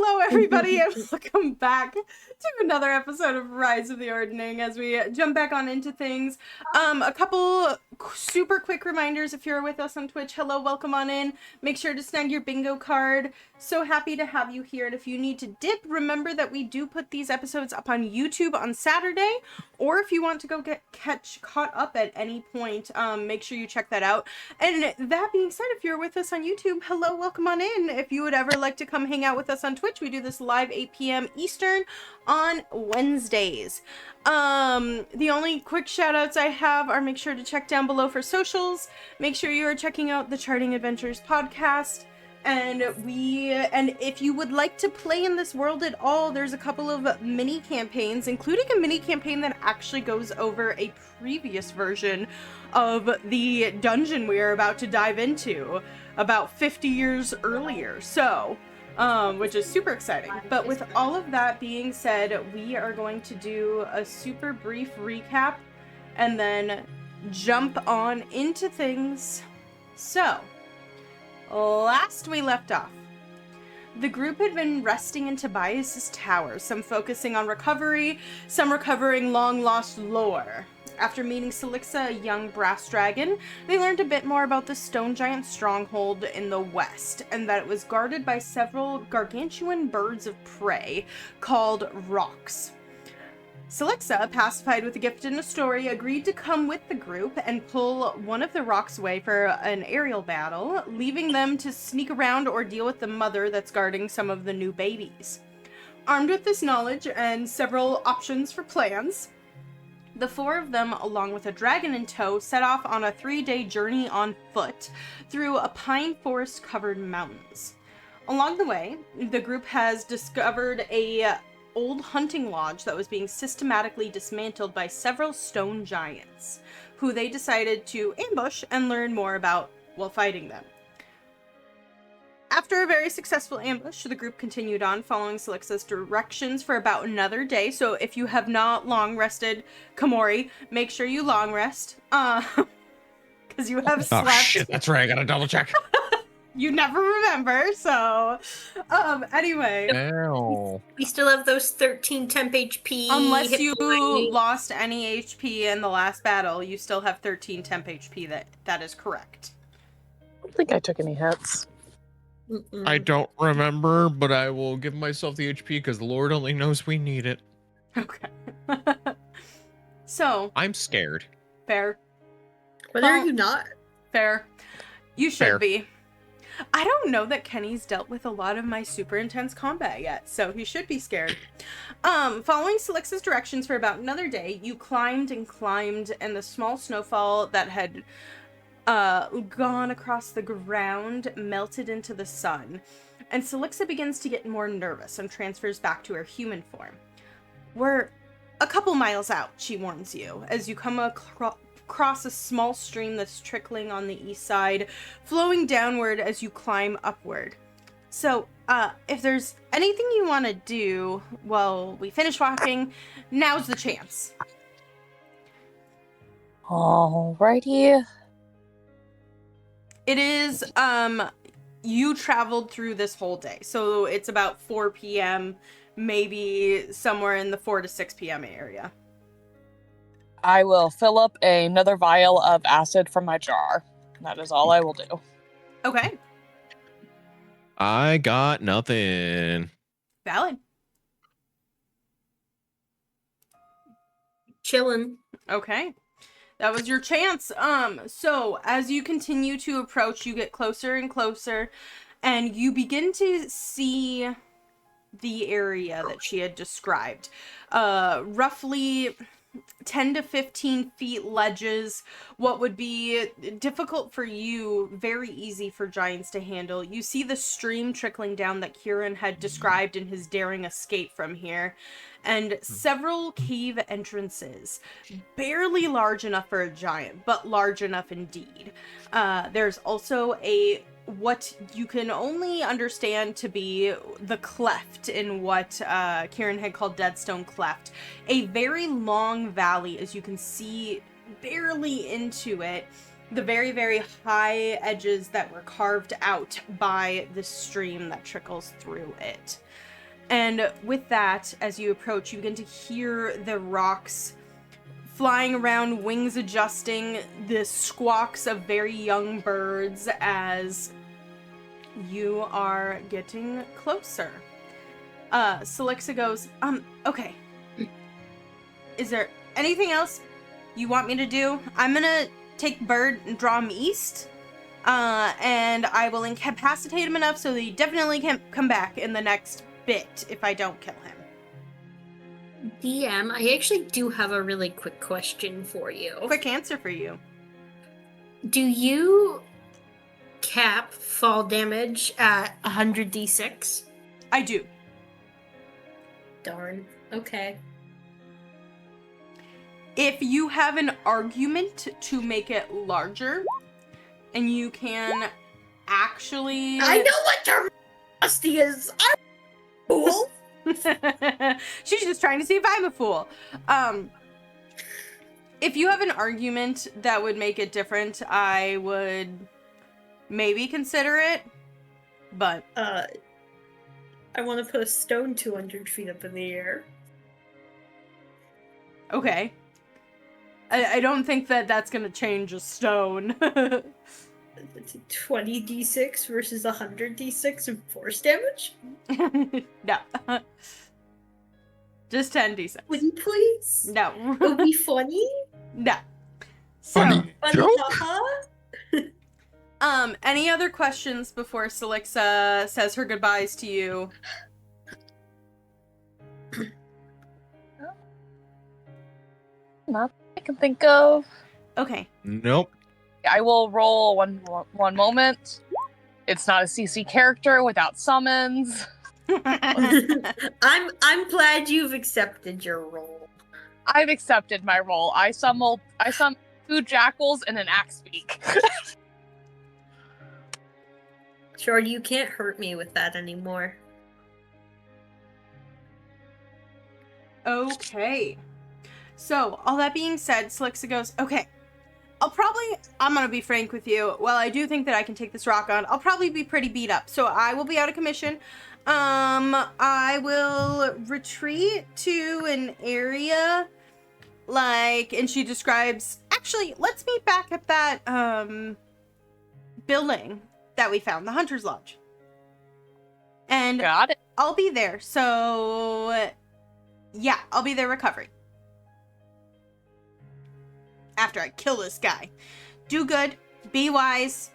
Hello, everybody, and welcome back to another episode of Rise of the Ordning as we jump back on into things. A couple super quick reminders if you're with us on Twitch. Hello, welcome on in. Make sure to snag your bingo card. So happy to have you here. And if you need to dip, remember that we do put these episodes up on YouTube on Saturday. Or if you want to go caught up at any point, make sure you check that out. And that being said, if you're with us on YouTube, hello, welcome on in. If you would ever like to come hang out with us on Twitch, we do this live 8 p.m. Eastern on Wednesdays. The only quick shout outs I have are make sure to check down below for socials. Make sure you are checking out the Charting Adventures podcast. And if you would like to play in this world at all, there's a couple of mini campaigns, including a mini campaign that actually goes over a previous version of the dungeon we are about to dive into about 50 years earlier. So, which is super exciting. But with all of that being said, we are going to do a super brief recap and then jump on into things. So, last we left off, the group had been resting in Tobias's tower, some focusing on recovery, some recovering long-lost lore. After meeting Silixa, a young brass dragon, they learned a bit more about the stone giant stronghold in the west, and that it was guarded by several gargantuan birds of prey called rocks. Silixa, pacified with a gift and a story, agreed to come with the group and pull one of the rocks away for an aerial battle, leaving them to sneak around or deal with the mother that's guarding some of the new babies. Armed with this knowledge and several options for plans, the four of them, along with a dragon in tow, set off on a 3-day journey on foot through a pine forest-covered mountains. Along the way, the group has discovered a old hunting lodge that was being systematically dismantled by several stone giants, who they decided to ambush and learn more about while fighting them. After a very successful ambush, the group continued on, following Silixa's directions for about another day. So if you have not long rested, Komori, make sure you long rest, because you have slept. Oh shit, that's right, I gotta double check. You never remember, so, anyway. Ow. We still have those 13 temp HP. Unless you lost any HP in the last battle, you still have 13 temp HP. That is correct. I don't think I took any hits. I don't remember, but I will give myself the HP because the Lord only knows we need it. Okay. So. I'm scared. Fair. Whether are you not? Fair. You should Fair. be. I don't know that Kenny's dealt with a lot of my super intense combat yet, so he should be scared. Following Silixa's directions for about another day, you climbed, and the small snowfall that had gone across the ground melted into the sun, and Silixa begins to get more nervous and transfers back to her human form. We're a couple miles out, she warns you, as you come across a small stream that's trickling on the east side, flowing downward as you climb upward. So, if there's anything you want to do while we finish walking, now's the chance. Alrighty. It is, you traveled through this whole day, so it's about 4 p.m., maybe somewhere in the 4 to 6 p.m. area. I will fill up another vial of acid from my jar. That is all I will do. Okay. I got nothing. Valid. Chillin'. Okay. That was your chance. So as you continue to approach, you get closer and closer, and you begin to see the area that she had described. Roughly 10 to 15 feet ledges, what would be difficult for you, very easy for giants to handle. You see the stream trickling down that Kieran had described in his daring escape from here, and several cave entrances, barely large enough for a giant, but large enough indeed. There's also what you can only understand to be the cleft in what Kieran had called Deadstone Cleft. A very long valley, as you can see barely into it, the very, very high edges that were carved out by the stream that trickles through it. And with that, as you approach, you begin to hear the rocks flying around, wings adjusting, the squawks of very young birds as you are getting closer. Selixa goes, okay. Is there anything else you want me to do? I'm gonna take Bird and draw him east. And I will incapacitate him enough so that he definitely can't come back in the next bit if I don't kill him. DM, I actually do have a really quick question for you. Quick answer for you. Do you cap fall damage at 100d6? I do. Darn. Okay. If you have an argument to make it larger, and you can actually... I know what your musty is! I'm a fool! She's just trying to see if I'm a fool. If you have an argument that would make it different, I would maybe consider it, but... I want to put a stone 200 feet up in the air. Okay. I don't think that that's gonna change a stone. 20d6 versus 100d6 of force damage? No. Just 10d6. Would you please? No. It would be funny. No. So, Funny joke? any other questions before Selixa says her goodbyes to you? Not I can think of. Okay. Nope. I will roll one moment. It's not a CC character without summons. I'm glad you've accepted your role. I've accepted my role. I summoned 2 jackals and an axe beak. Sure, you can't hurt me with that anymore. Okay. So, all that being said, Selixa goes, okay, I'm gonna be frank with you, while I do think that I can take this rock on, I'll probably be pretty beat up, so I will be out of commission. I will retreat to an area, and she describes, actually, let's meet back at that, building that we found, the Hunter's Lodge. And Got it. I'll be there, so, yeah, I'll be there recovering. After I kill this guy. Do good, be wise,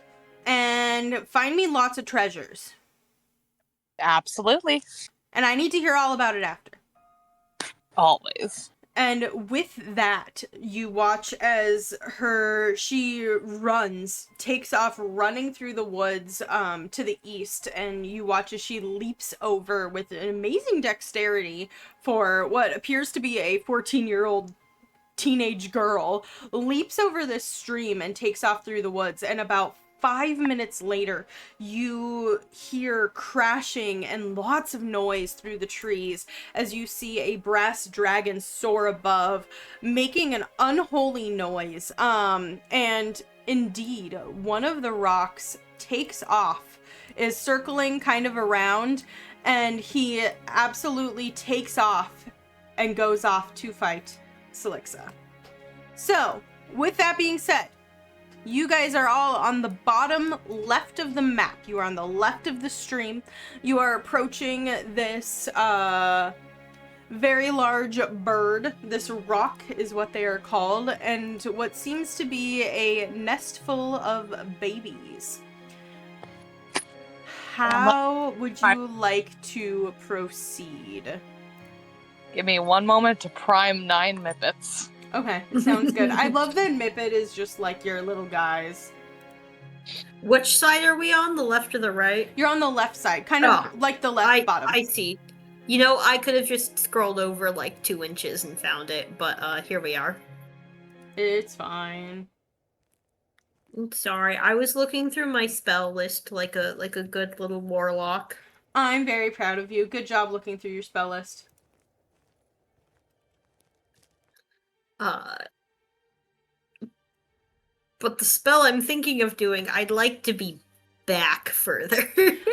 and find me lots of treasures. Absolutely. And I need to hear all about it after. Always. And with that, you watch as she runs, takes off running through the woods to the east, and you watch as she leaps over with an amazing dexterity for what appears to be a 14-year-old teenage girl, leaps over this stream and takes off through the woods, and about 5 minutes later, you hear crashing and lots of noise through the trees as you see a brass dragon soar above, making an unholy noise. And indeed, one of the rocks takes off, is circling kind of around, and he absolutely takes off and goes off to fight Selixa. So, with that being said, you guys are all on the bottom left of the map. You are on the left of the stream. You are approaching this very large bird. This rock is what they are called, and what seems to be a nest full of babies. How would you like to proceed? Give me one moment to prime 9 Mythos. Okay, sounds good. I love that Mippet is just like your little guys. Which side are we on? The left or the right? You're on the left side, kind of like the left bottom. I see. You know, I could have just scrolled over like 2 inches and found it, but here we are. It's fine. I'm sorry, I was looking through my spell list like a good little warlock. I'm very proud of you. Good job looking through your spell list. But the spell I'm thinking of doing, I'd like to be back further.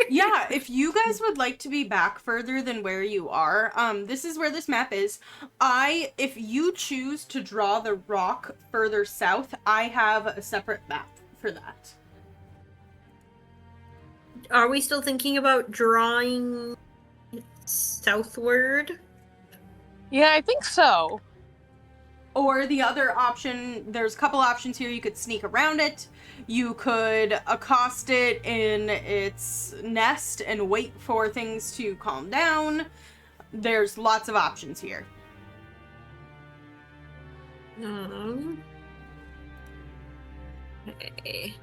Yeah, if you guys would like to be back further than where you are, this is where this map is. If you choose to draw the rock further south, I have a separate map for that. Are we still thinking about drawing southward? Yeah, I think so. Or the other option, there's a couple options here. You could sneak around it. You could accost it in its nest and wait for things to calm down. There's lots of options here. Okay.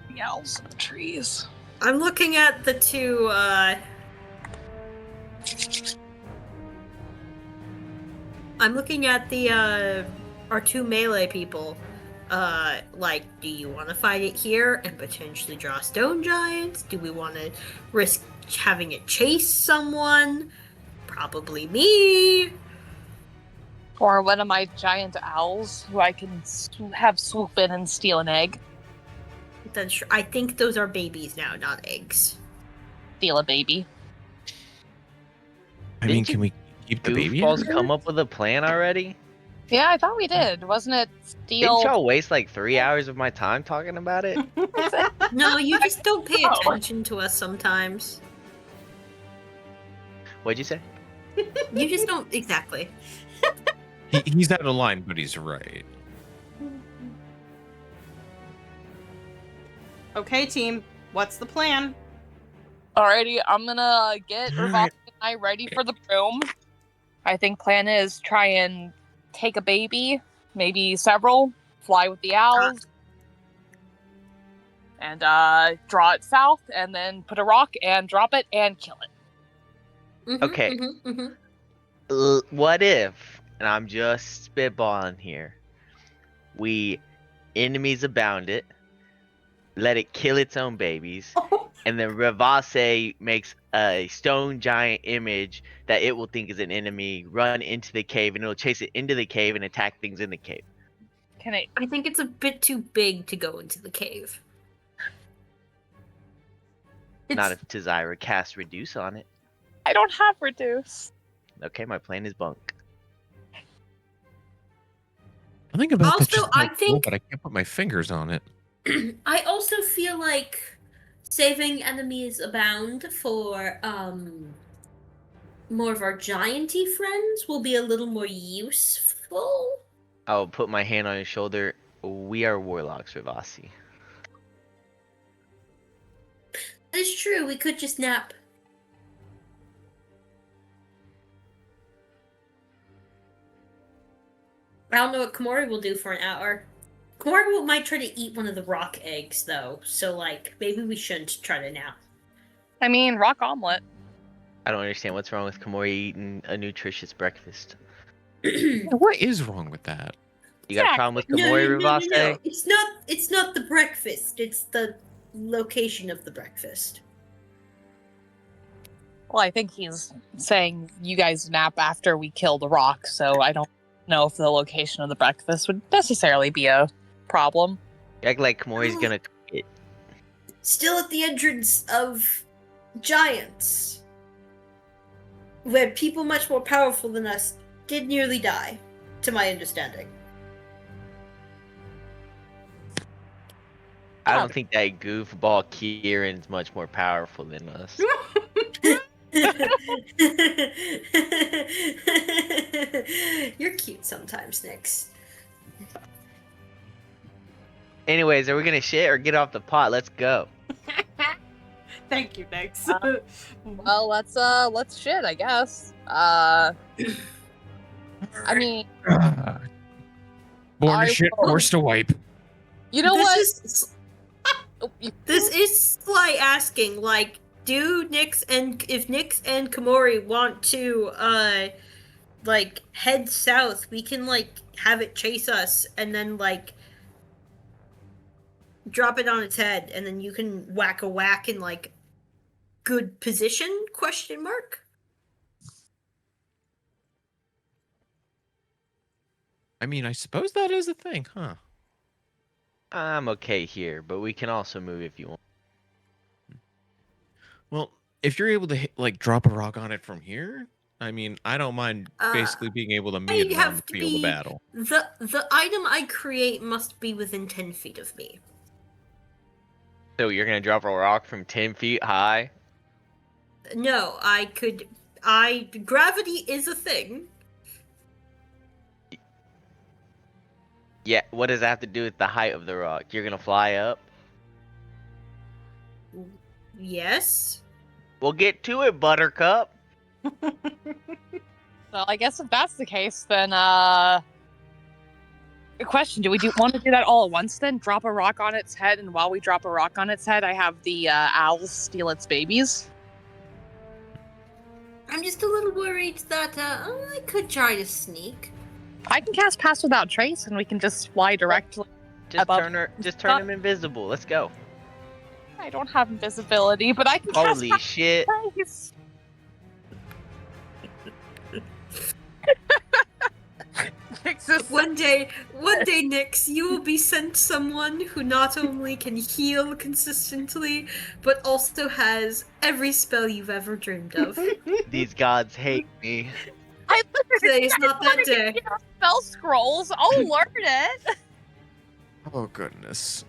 The owls in the trees. I'm looking at the two, I'm looking at the, our two melee people. Like, do you want to fight it here and potentially draw stone giants? Do we want to risk having it chase someone? Probably me. Or one of my giant owls who I can have swoop in and steal an egg. That's true. I think those are babies now, not eggs. Steal a baby. I mean, Didn't can we keep the baby? Goofballs come up with a plan already? Yeah, I thought we did. Wasn't it Didn't steal? y'all waste like 3 hours of my time talking about it? No, you just don't pay Oh. attention to us sometimes. What'd you say? You just don't exactly. He's out of line, but he's right. Okay, team, what's the plan? Alrighty, I'm gonna get Rivasi and I ready for the room. I think plan is try and take a baby, maybe several, fly with the owls, and draw it south, and then put a rock and drop it and kill it. Mhm, Okay. mhm, mhm. What if, and I'm just spitballing here, we enemies abound it, let it kill its own babies, and then Rivase makes a stone giant image that it will think is an enemy, run into the cave, and it'll chase it into the cave and attack things in the cave. Can I? I think it's a bit too big to go into the cave. Not if Tizira casts Reduce on it. I don't have reduce. Okay, my plan is bunk. I think about Also, that just I might think- but I can't put my fingers on it. I also feel like saving enemies abound for more of our gianty friends will be a little more useful. I'll put my hand on your shoulder. We are warlocks, Rivasi. That is true, we could just nap. I don't know what Komori will do for an hour. Komori might try to eat one of the rock eggs, though, so, like, maybe we shouldn't try to nap. I mean, rock omelet. I don't understand what's wrong with Komori eating a nutritious breakfast. What is wrong with that? You got a problem with Komori, Rivase? It's not the breakfast. It's the location of the breakfast. Well, I think he's saying you guys nap after we kill the rock, so I don't know if the location of the breakfast would necessarily be a problem. You act like Komori's gonna cook it. Still at the entrance of giants, where people much more powerful than us did nearly die, to my understanding. I don't think that goofball Kieran's much more powerful than us. You're cute sometimes, Nyx. Anyways, are we gonna shit or get off the pot? Let's go. Thank you, Nyx. Well, let's shit, I guess. I mean, Born I to shit, will- forced to wipe. you know This what? is this is Sly asking, like, if Nyx and Komori want to like head south, we can like have it chase us and then like drop it on its head, and then you can whack a whack in like good position? Question mark. I mean, I suppose that is a thing, huh? I'm okay here, but we can also move if you want. Well, if you're able to drop a rock on it from here, I mean, I don't mind basically being able to meet I'd it on have the to field of be battle. the item I create must be within 10 feet of me. So you're gonna drop a rock from 10 feet high? No, gravity is a thing. Yeah, what does that have to do with the height of the rock? You're gonna fly up? Yes. We'll get to it, Buttercup. So I guess if that's the case, then good question. Do we want to do that all at once then? Drop a rock on its head, and while we drop a rock on its head, I have the owls steal its babies? I'm just a little worried that I could try to sneak. I can cast Pass Without Trace, and we can just fly directly. Just Above. turn him invisible. Let's go. I don't have invisibility, but I can cast Holy Pass shit. Without Trace. One day, Nyx, you will be sent someone who not only can heal consistently, but also has every spell you've ever dreamed of. These gods hate me. Today is not that day. Spell scrolls. I'll learn it. Oh goodness.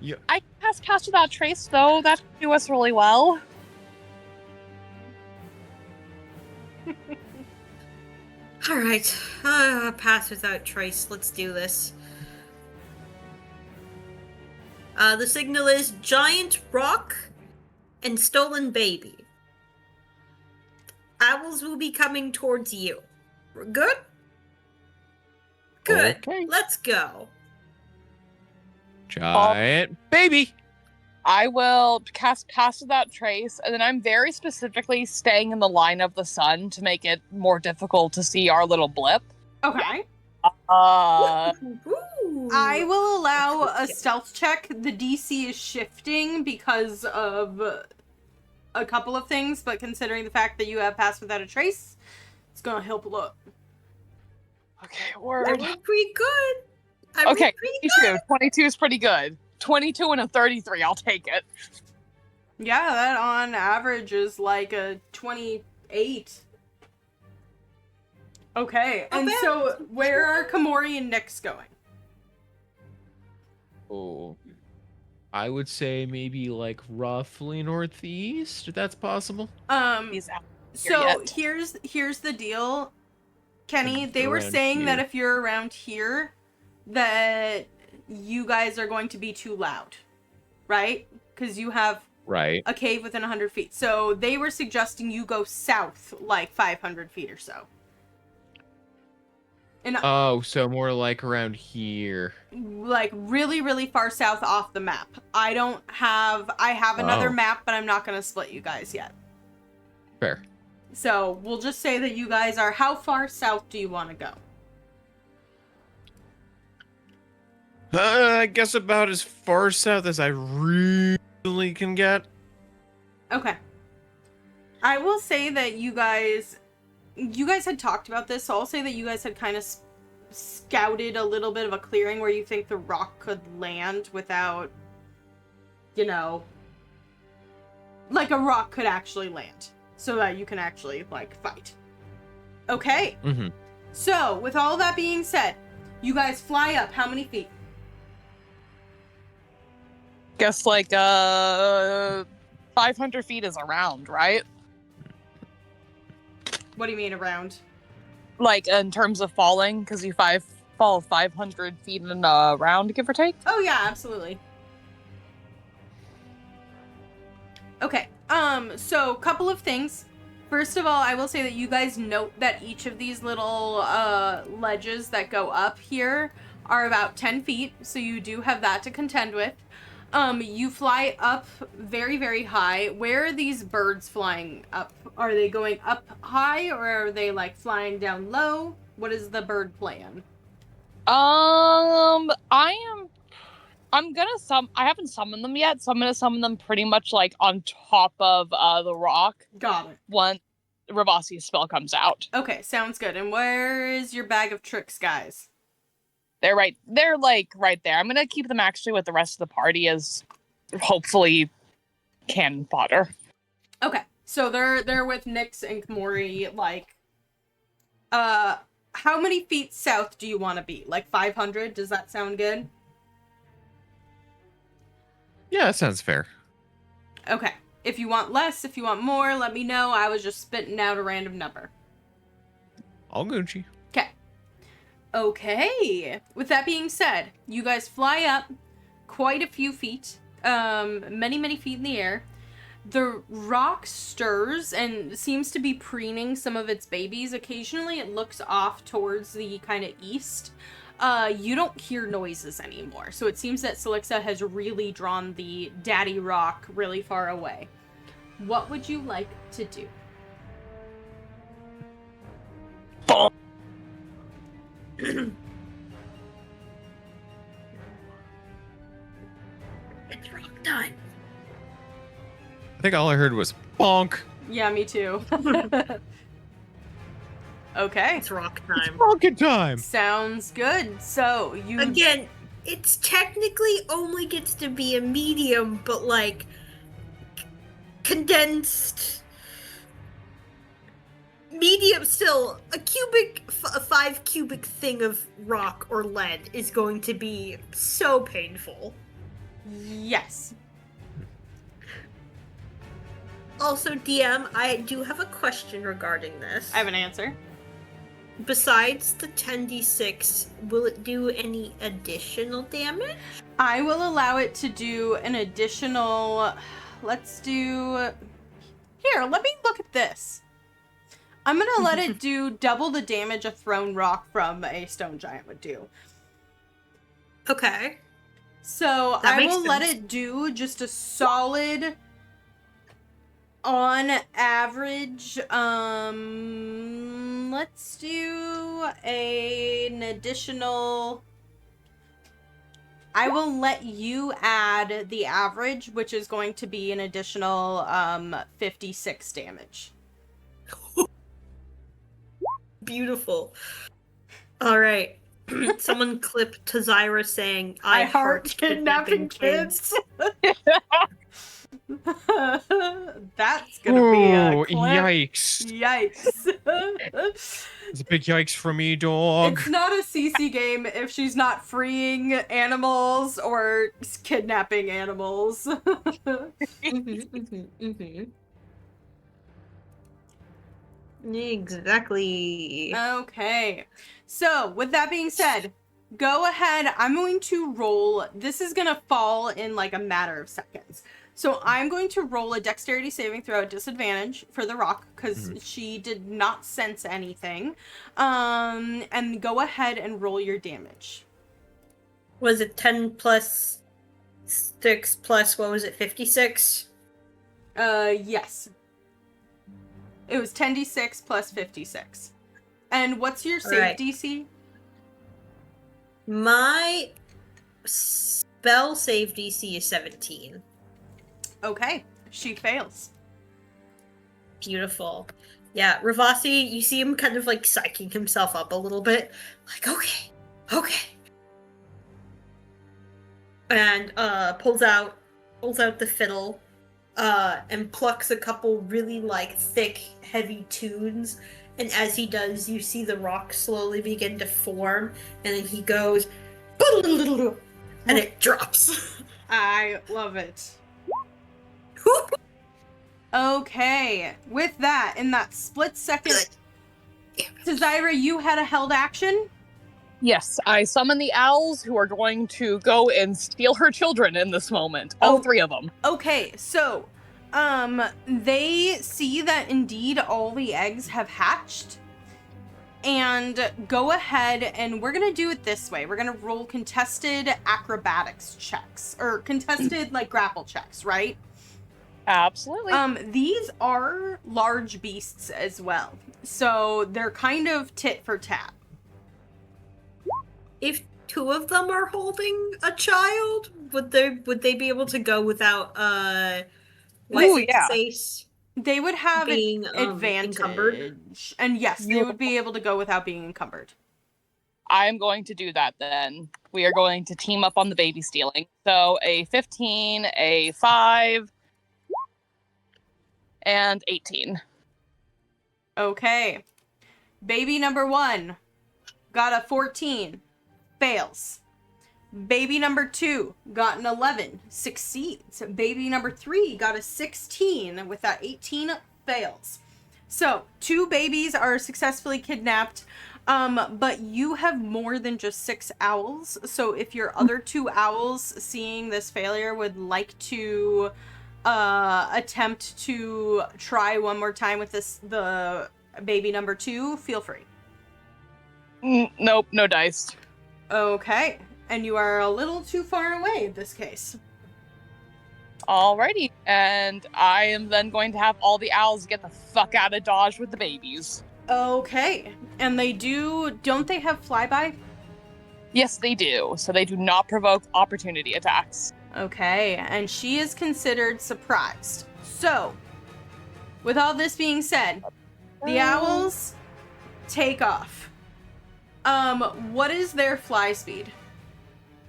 Yeah. I can cast Pass Without Trace, though. That should do us really well. Alright, Pass Without Trace, let's do this. The signal is Giant Rock and Stolen Baby. Owls will be coming towards you. Good? Good. Okay. Let's go. Giant baby. I will cast Pass Without Trace, and then I'm very specifically staying in the line of the sun to make it more difficult to see our little blip. Okay. Ooh. I will allow a stealth check. The DC is shifting because of a couple of things, but considering the fact that you have Pass Without a Trace, it's gonna help a lot. Okay, I word. rolled pretty good. I rolled Okay, pretty 22. 22 is pretty good. 22 and a 33, I'll take it. Yeah, that on average is like a 28. Okay, Not and bad. so where are Komori and Nyx going? Oh. I would say maybe like roughly northeast, if that's possible. He's out So here here's the deal, Kenny. They were Around saying that here. if you're around here, that you guys are going to be too loud, right? Because you have Right. a cave within 100 feet. So they were suggesting you go south like 500 feet or so. And Oh, so more like around here. like really, really far south off the map. I have another Oh. map, but I'm not going to split you guys yet. Fair. So we'll just say that you guys are, how far south do you want to go? I guess about as far south as I really can get. Okay. I will say that you guys had talked about this, so I'll say that you guys had kind of scouted a little bit of a clearing where you think the rock could land without, like a rock could actually land, so that you can actually, like, fight. Okay. Mm-hmm. So, with all that being said, you guys fly up how many feet? Guess like 500 feet is around, right? What do you mean around? Like in terms of falling, because you fall 500 feet in a round, give or take. Oh yeah, absolutely. Okay. So couple of things. First of all, I will say that you guys note that each of these little ledges that go up here are about 10 feet, so you do have that to contend with. You fly up very, very high. Where are these birds flying up? Are they going up high, or are they like flying down low? What is the bird plan? I haven't summoned them yet, so I'm gonna summon them pretty much like on top of the rock Got it. when Ravasi's spell comes out. Okay, sounds good. And where is your bag of tricks, guys? They're like right there. I'm gonna keep them actually with the rest of the party as hopefully cannon fodder. Okay, so they're with Nyx and Kamori, like, how many feet south do you want to be? Like 500? Does that sound good? Yeah, that sounds fair. Okay. If you want less, if you want more, let me know. I was just spitting out a random number. All Gucci. Okay. Okay. With that being said, you guys fly up quite a few feet, many feet in the air. The rock stirs and seems to be preening some of its babies. Occasionally it looks off towards the kind of east. You don't hear noises anymore. So it seems that Selixa has really drawn the daddy rock really far away. What would you like to do? It's rock time. I think all I heard was bonk. Yeah, me too. Okay. It's rock time. Rocket time. Sounds good. So you Again, it's technically only gets to be a medium, but like condensed medium still. A 5 cubic thing of rock or lead is going to be so painful. Yes. Also, DM, I do have a question regarding this. I have an answer. Besides the 10d6, will it do any additional damage? I will allow it to do an additional. Let's do. Here, let me look at this. I'm gonna let it do double the damage a thrown rock from a stone giant would do. Okay. So That I makes will let sense. it do just a solid. On average, let's do an additional. I will let you add the average, which is going to be an additional 56 damage. Beautiful. All right. Someone clip to Zyra saying, "I heart kidnapping kids." That's gonna be a Ooh, clip. yikes. Yikes. It's a big yikes for me, dog. It's not a CC game if she's not freeing animals or kidnapping animals. Exactly. Okay. So, with that being said, go ahead. I'm going to roll. This is going to fall in like a matter of seconds. So, I'm going to roll a dexterity saving throw at disadvantage for the rock because she did not sense anything. And go ahead and roll your damage. Was it 10 plus 6 plus, what was it, 56? Yes. It was 10d6 plus 56. And what's your save Alright. DC? My spell save DC is 17. Okay, she fails. Beautiful. Yeah, Ravasi, you see him kind of like psyching himself up a little bit. Like, okay. And pulls out the fiddle, and plucks a couple really like thick, heavy tunes. And as he does, you see the rock slowly begin to form, and then he goes, and it drops. I love it. Okay, with that, in that split second, Zyra, you had a held action? Yes, I summon the owls who are going to go and steal her children in this moment. All 3 of them. Okay, so, they see that indeed all the eggs have hatched. And go ahead, and we're gonna do it this way. We're gonna roll contested acrobatics checks. Or contested, like, grapple checks, right? Absolutely. These are large beasts as well. So they're kind of tit for tat. If 2 of them are holding a child, would they be able to go without face? They would have being advantage. encumbered? And yes, they would be able to go without being encumbered. I'm going to do that then. We are going to team up on the baby stealing. So a 15, a 5, and 18. Okay. Baby number 1 got a 14. Fails. Baby number 2 got an 11. Succeeds. Baby number 3 got a 16 with that 18. Fails. So, 2 babies are successfully kidnapped, but you have more than just 6 owls. So, if your other 2 owls, seeing this failure, would like to attempt to try one more time with the baby number 2, feel free. Nope, no dice. Okay. And you are a little too far away in this case. Alrighty, and I am then going to have all the owls get the fuck out of Dodge with the babies. Okay. And don't they have flyby? Yes, they do, so they do not provoke opportunity attacks. Okay, and she is considered surprised. So, with all this being said, the owls take off. What is their fly speed?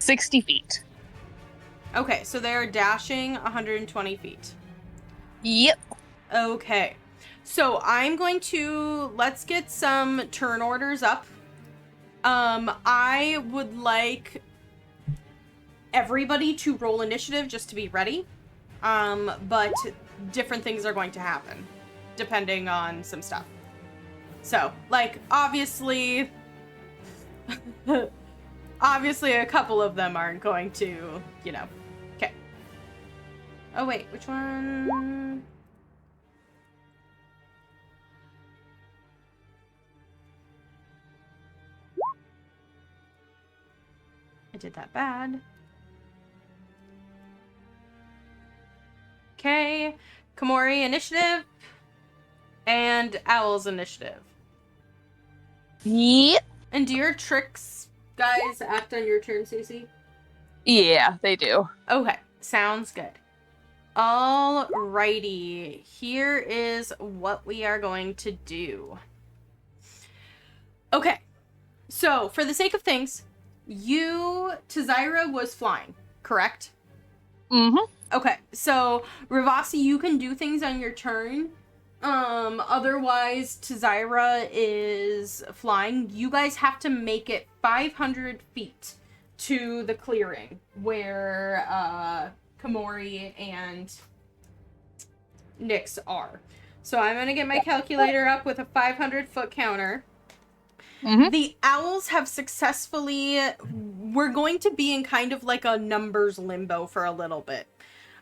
60 feet. Okay, so they're dashing 120 feet. Yep. Okay, so let's get some turn orders up. I would like everybody to roll initiative just to be ready. But different things are going to happen depending on some stuff. So, like, obviously a couple of them aren't going to, okay. Oh, wait, which one? I did that bad. Okay, Komori initiative and Owl's initiative. Yep. And do your tricks, guys, act on your turn, Cece? Yeah, they do. Okay, sounds good. Alrighty, here is what we are going to do. Okay, so for the sake of things, Tazira was flying, correct? Mm-hmm. Okay, so Ravasi, you can do things on your turn. Otherwise, Tazira is flying. You guys have to make it 500 feet to the clearing where Komori and Nyx are. So I'm gonna get my calculator up with a 500-foot counter. Mm-hmm. The owls have successfully... We're going to be in kind of like a numbers limbo for a little bit.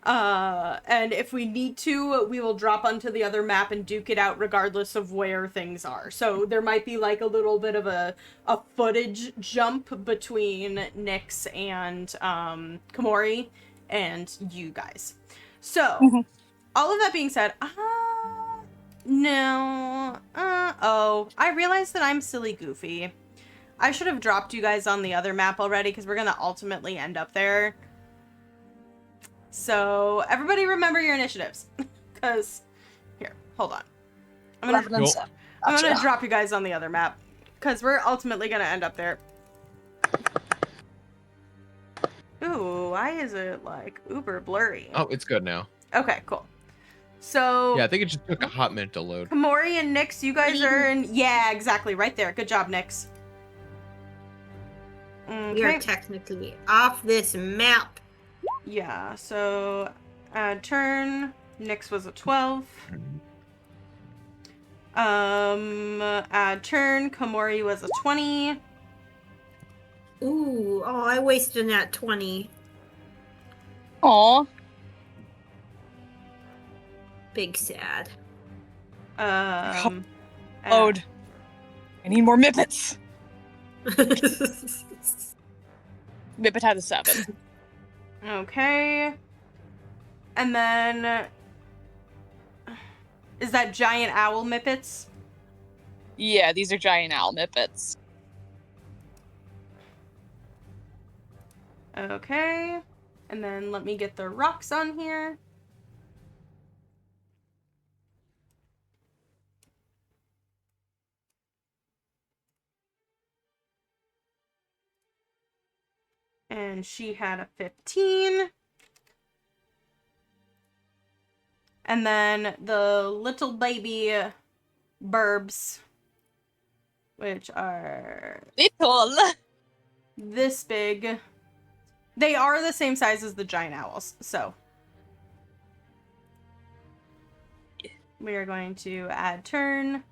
And if we need to, we will drop onto the other map and duke it out regardless of where things are. So there might be like a little bit of a footage jump between Nyx and Komori and you guys. So, all of that being said, I realized that I'm silly goofy. I should have dropped you guys on the other map already because we're gonna ultimately end up there. So, everybody remember your initiatives. Because, here, hold on. I'm gonna drop you guys on the other map. Because we're ultimately gonna end up there. Ooh, why is it, like, uber blurry? Oh, it's good now. Okay, cool. So... Yeah, I think it just took a hot minute to load. Komori and Nyx, you guys are in... Yeah, exactly, right there. Good job, Nyx. Okay. You're technically off this map. Yeah, so add turn. Nyx was a 12. Add turn. Komori was a 20. Ooh, oh, I wasted that 20. Aw. Big sad. Add- Load. I need more Mippets. Mippet had a 7. Okay. And then... Is that giant owl Mippets? Yeah, these are giant owl Mippets. Okay. And then let me get the rocks on here. And she had a 15. And then the little baby burbs, which are Little. this big. They are the same size as the giant owls, so. We are going to add turn.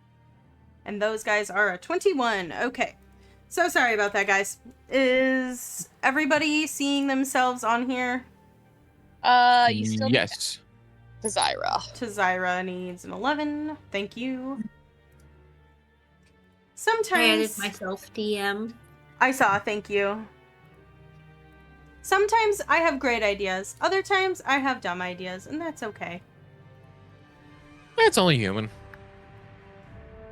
And those guys are a 21. Okay. So sorry about that, guys. Is everybody seeing themselves on here? You still need Yes. to Zyra. Tazira needs an 11. Thank you. I added Sometimes myself DM. I saw, thank you. Sometimes I have great ideas. Other times I have dumb ideas, and that's okay. It's only human.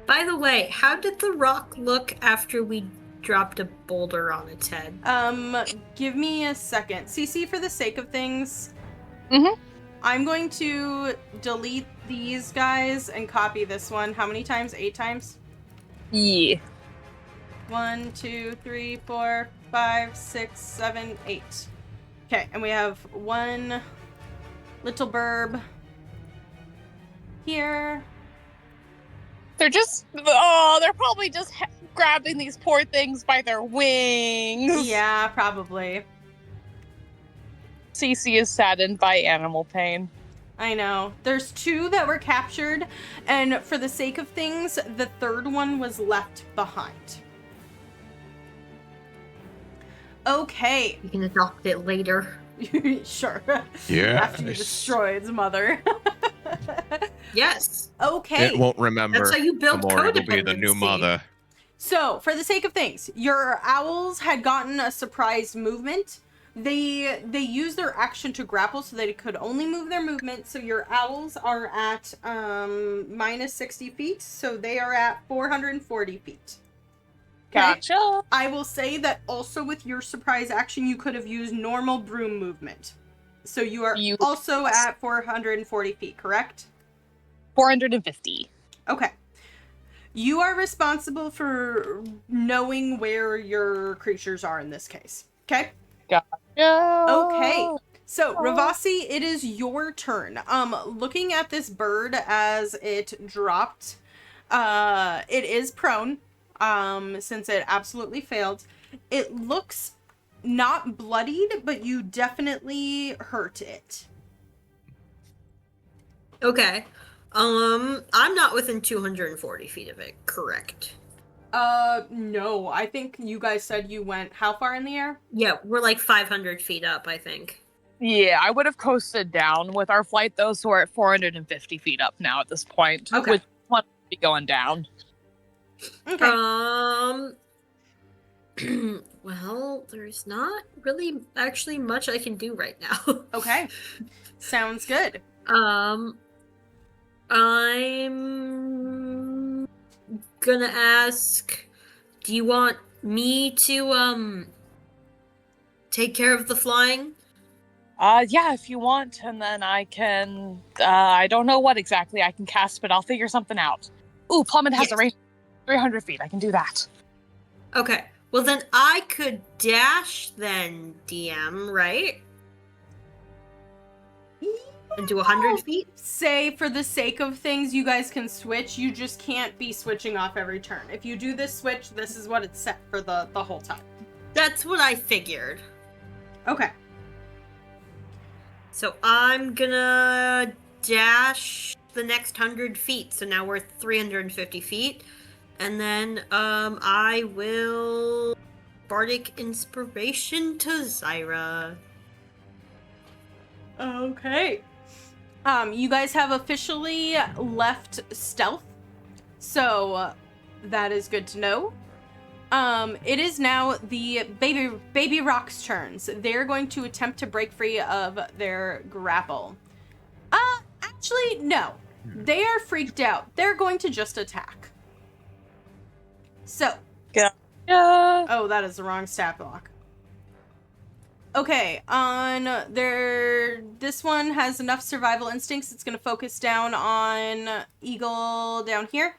By the way, how did the rock look after we dropped a boulder on its head? Give me a second. CC, for the sake of things, Mhm. I'm going to delete these guys and copy this one. How many times? 8 times? Yeah. 1, 2, 3, 4, 5, 6, 7, 8. Okay, and we have one little burb here. They're probably just grabbing these poor things by their wings. Yeah, probably. Cece is saddened by animal pain. I know. There's 2 that were captured, and for the sake of things, the third one was left behind. Okay. You can adopt it later. Sure. Yeah. After you destroy its mother. Yes. Okay. It won't remember. That's how you build the more it'll be the new codependency. mother. So, for the sake of things, your owls had gotten a surprise movement. They used their action to grapple, so they could only move their movement. So your owls are at minus 60 feet, so they are at 440 feet. Okay? Gotcha. I will say that also with your surprise action, you could have used normal broom movement. So you are also at 440 feet, correct? 450. Okay. You are responsible for knowing where your creatures are in this case. Okay? Gotcha. Okay. So, Ravasi, it is your turn. Looking at this bird as it dropped, it is prone, since it absolutely failed. It looks not bloodied, but you definitely hurt it. Okay. I'm not within 240 feet of it, correct? No. I think you guys said you went how far in the air? Yeah, we're like 500 feet up, I think. Yeah, I would have coasted down with our flight, though, so we're at 450 feet up now at this point. Okay. With one be going down. Okay. Well, there's not really actually much I can do right now. Okay. Sounds good. I'm gonna ask, do you want me to, take care of the flying? Yeah, if you want, and then I can, I don't know what exactly I can cast, but I'll figure something out. Ooh, Plummet has Yes. a range of 300 feet. I can do that. Okay, well then I could dash then, DM, right? And do 100 feet? Say, for the sake of things, you guys can switch. You just can't be switching off every turn. If you do this switch, this is what it's set for the whole time. That's what I figured. Okay. So I'm gonna dash the next 100 feet. So now we're 350 feet. And then I will Bardic Inspiration to Zyra. Okay. You guys have officially left stealth, so that is good to know. It is now the baby rock's turns. They're going to attempt to break free of their grapple. Actually, no. They are freaked out. They're going to just attack. So. Yeah. Oh, that is the wrong stat block. Okay, this one has enough survival instincts. It's going to focus down on Eagle down here.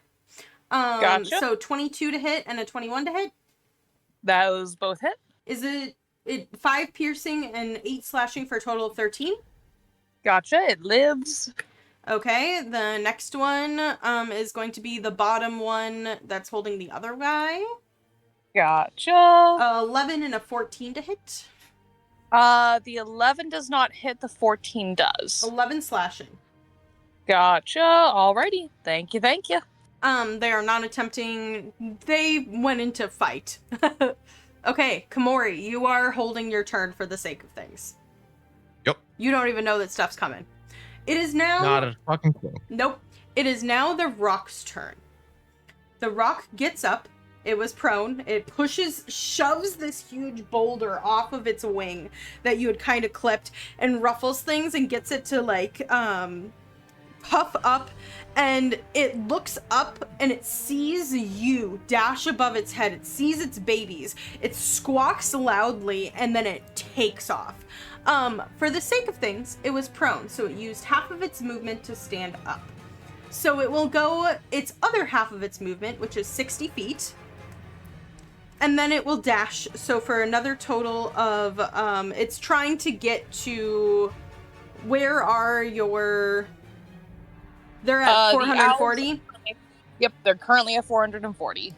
Gotcha. So 22 to hit and a 21 to hit. Those both hit. Is it 5 piercing and 8 slashing for a total of 13? Gotcha. It lives. Okay, the next one is going to be the bottom one that's holding the other guy. Gotcha. 11 and a 14 to hit. The 11 does not hit, the 14 does. 11 slashing. Gotcha. Alrighty. Thank you, thank you. They are not attempting. They went into fight. Okay, Komori, you are holding your turn for the sake of things. Yep. You don't even know that stuff's coming. It is now... Not a fucking clue. Nope. It is now the rock's turn. The rock gets up. It was prone. It shoves this huge boulder off of its wing that you had kind of clipped and ruffles things and gets it to, like, puff up. And it looks up and it sees you dash above its head. It sees its babies. It squawks loudly and then it takes off. For the sake of things, it was prone, so it used half of its movement to stand up. So it will go its other half of its movement, which is 60 feet. And then it will dash. So for another total of, it's trying to get to, where are your, they're at 440? Yep, they're currently at 440.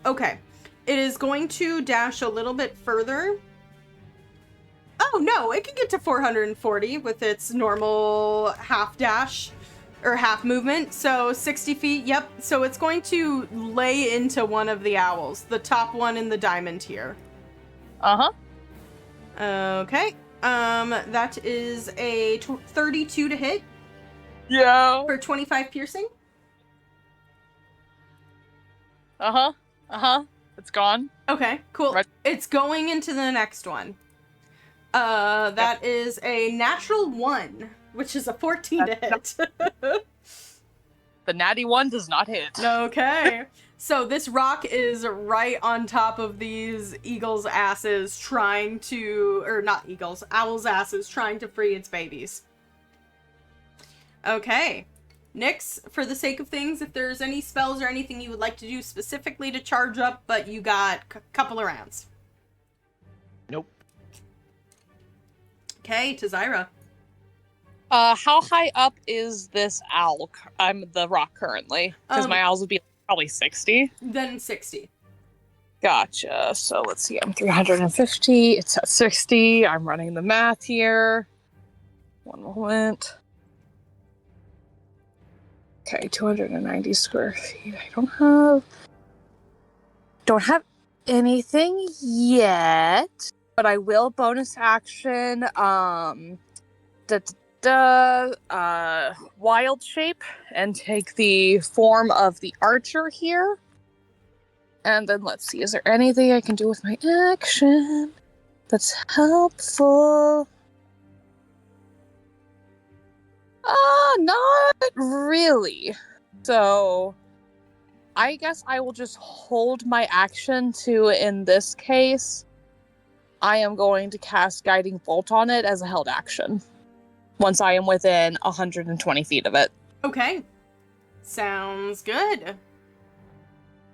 Okay. It is going to dash a little bit further. Oh, no, it can get to 440 with its normal half dash or half movement. So 60 feet, yep. So it's going to lay into one of the owls, the top one in the diamond here. Uh-huh. Okay. That is a 32 to hit. Yeah. For 25 piercing. Uh-huh. Uh-huh. It's gone. Okay, cool. Right. It's going into the next one. That is a natural 1, which is a 14 to hit. The natty 1 does not hit. Okay. So this rock is right on top of these eagles' asses trying to, or not eagles, owls' asses trying to free its babies. Okay. Nyx, for the sake of things, if there's any spells or anything you would like to do specifically to charge up, but you got a couple of rounds. Nope. Okay, to Zyra. How high up is this owl? I'm the rock currently. Because my owls would be probably 60. Then 60. Gotcha. So let's see. I'm 350. It's at 60. I'm running the math here. One moment. Okay, 290 square feet. I don't have anything yet, but I will bonus action wild shape and take the form of the archer here. And then let's see, is there anything I can do with my action that's helpful? Not really. So I guess I will just hold my action to, in this case, I am going to cast Guiding Bolt on it as a held action once I am within 120 feet of it. Okay. Sounds good.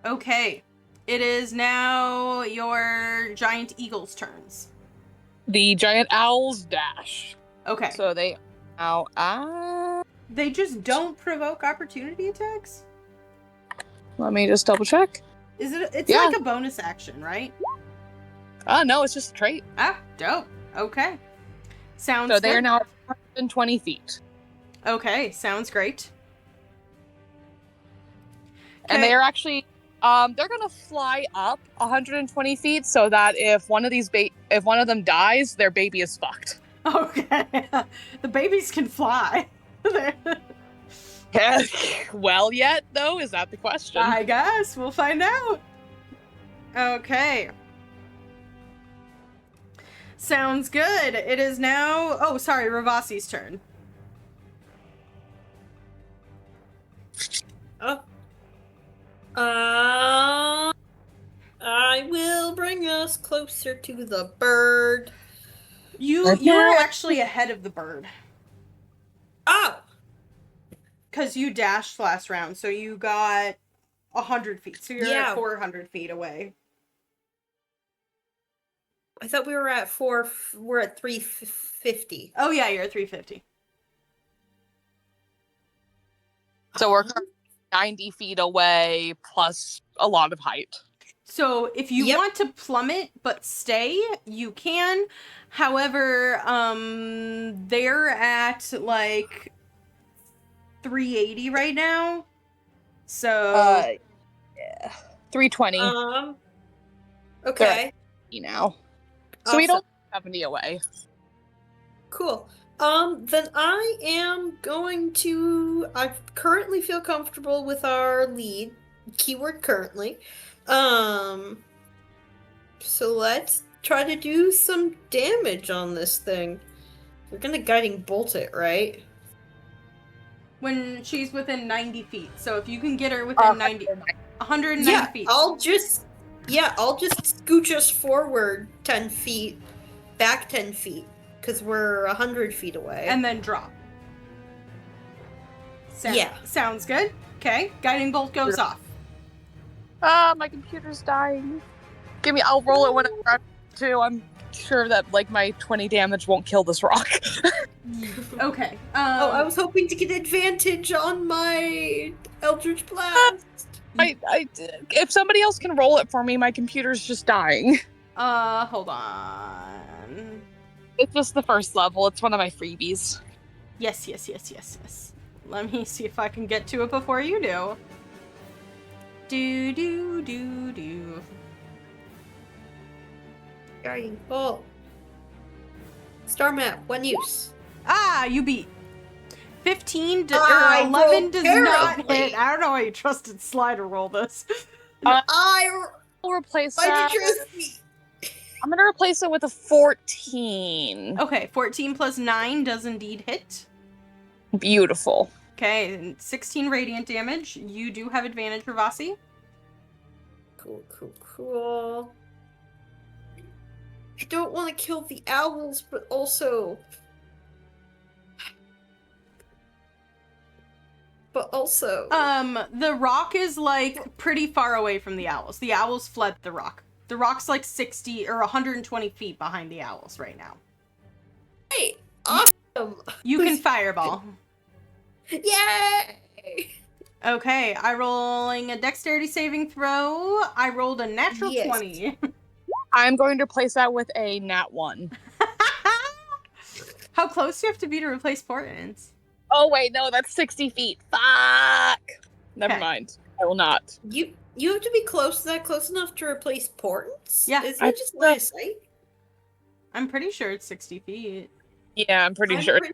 Okay. It is now your giant eagle's turns. The giant owls dash. Okay. So they They just don't provoke opportunity attacks? let me just double check. Is it? It's Yeah. like a bonus action, right? No, it's just a trait. Ah, dope. Okay. Sounds So they good. are now at 120 feet. Okay, sounds great. And Okay. they are actually they're gonna fly up 120 feet so that if one of them dies, their baby is fucked. Okay. The babies can fly. Well yet, though, is that the question? I guess. We'll find out. Okay. Sounds good. It is now... Oh, sorry, Ravasi's turn. Oh. I will bring us closer to the bird. You're actually ahead of the bird. Oh! Because you dashed last round, so you got 100 feet. So you're at 400 feet away. I thought we were at we're at 350. Oh, yeah, you're at 350. So we're currently 90 feet away, plus a lot of height. So if you Yep. want to plummet but stay, you can. However, they're at like 380 right now. So Yeah. 320 Okay. now. So we Awesome. don't 70 away. Cool. Then I am going to. I currently feel comfortable with our lead. Keyword currently. So let's try to do some damage on this thing. We're gonna guiding bolt it, right? when she's within 90 feet. So if you can get her within 190 Yeah, feet. I'll just scooch us forward 10 feet, back 10 feet, because we're 100 feet away. And then drop. Yeah. Sounds good. Okay, guiding bolt goes off. My computer's dying. I'll roll it when I too. I'm sure that like my 20 damage won't kill this rock. Okay. I was hoping to get advantage on my Eldritch Blast. If somebody else can roll it for me, my computer's just dying. Hold on. It's just the first level. It's one of my freebies. Yes. Let me see if I can get to it before you do. Do. Guiding bolt. Star map, one use. Ah, you beat. 15 I or 11 rolled does not terribly. hit. I don't know why you trusted Sly to roll this. I'll Why replace did that. you trust me? I'm gonna replace it with a 14. Okay, 14 plus 9 does indeed hit. Beautiful. Okay, and 16 radiant damage. You do have advantage, Ravasi. Cool. I don't want to kill the owls, but also... The rock is like pretty far away from the owls. The owls fled the rock. The rock's like 60 or 120 feet behind the owls right now. Hey, awesome! You can fireball. Yay! Okay, I rolling a dexterity saving throw. I rolled a natural Yes. 20. I'm going to replace that with a nat 1. How close do you have to be to replace portents? Oh wait, no, that's 60 feet. Fuck! Never Okay. mind. I will not. You have to be close enough to replace portents? Yeah. Isn't it just line of sight? I'm pretty sure it's 60 feet. Yeah, I'm pretty I'm sure pretty-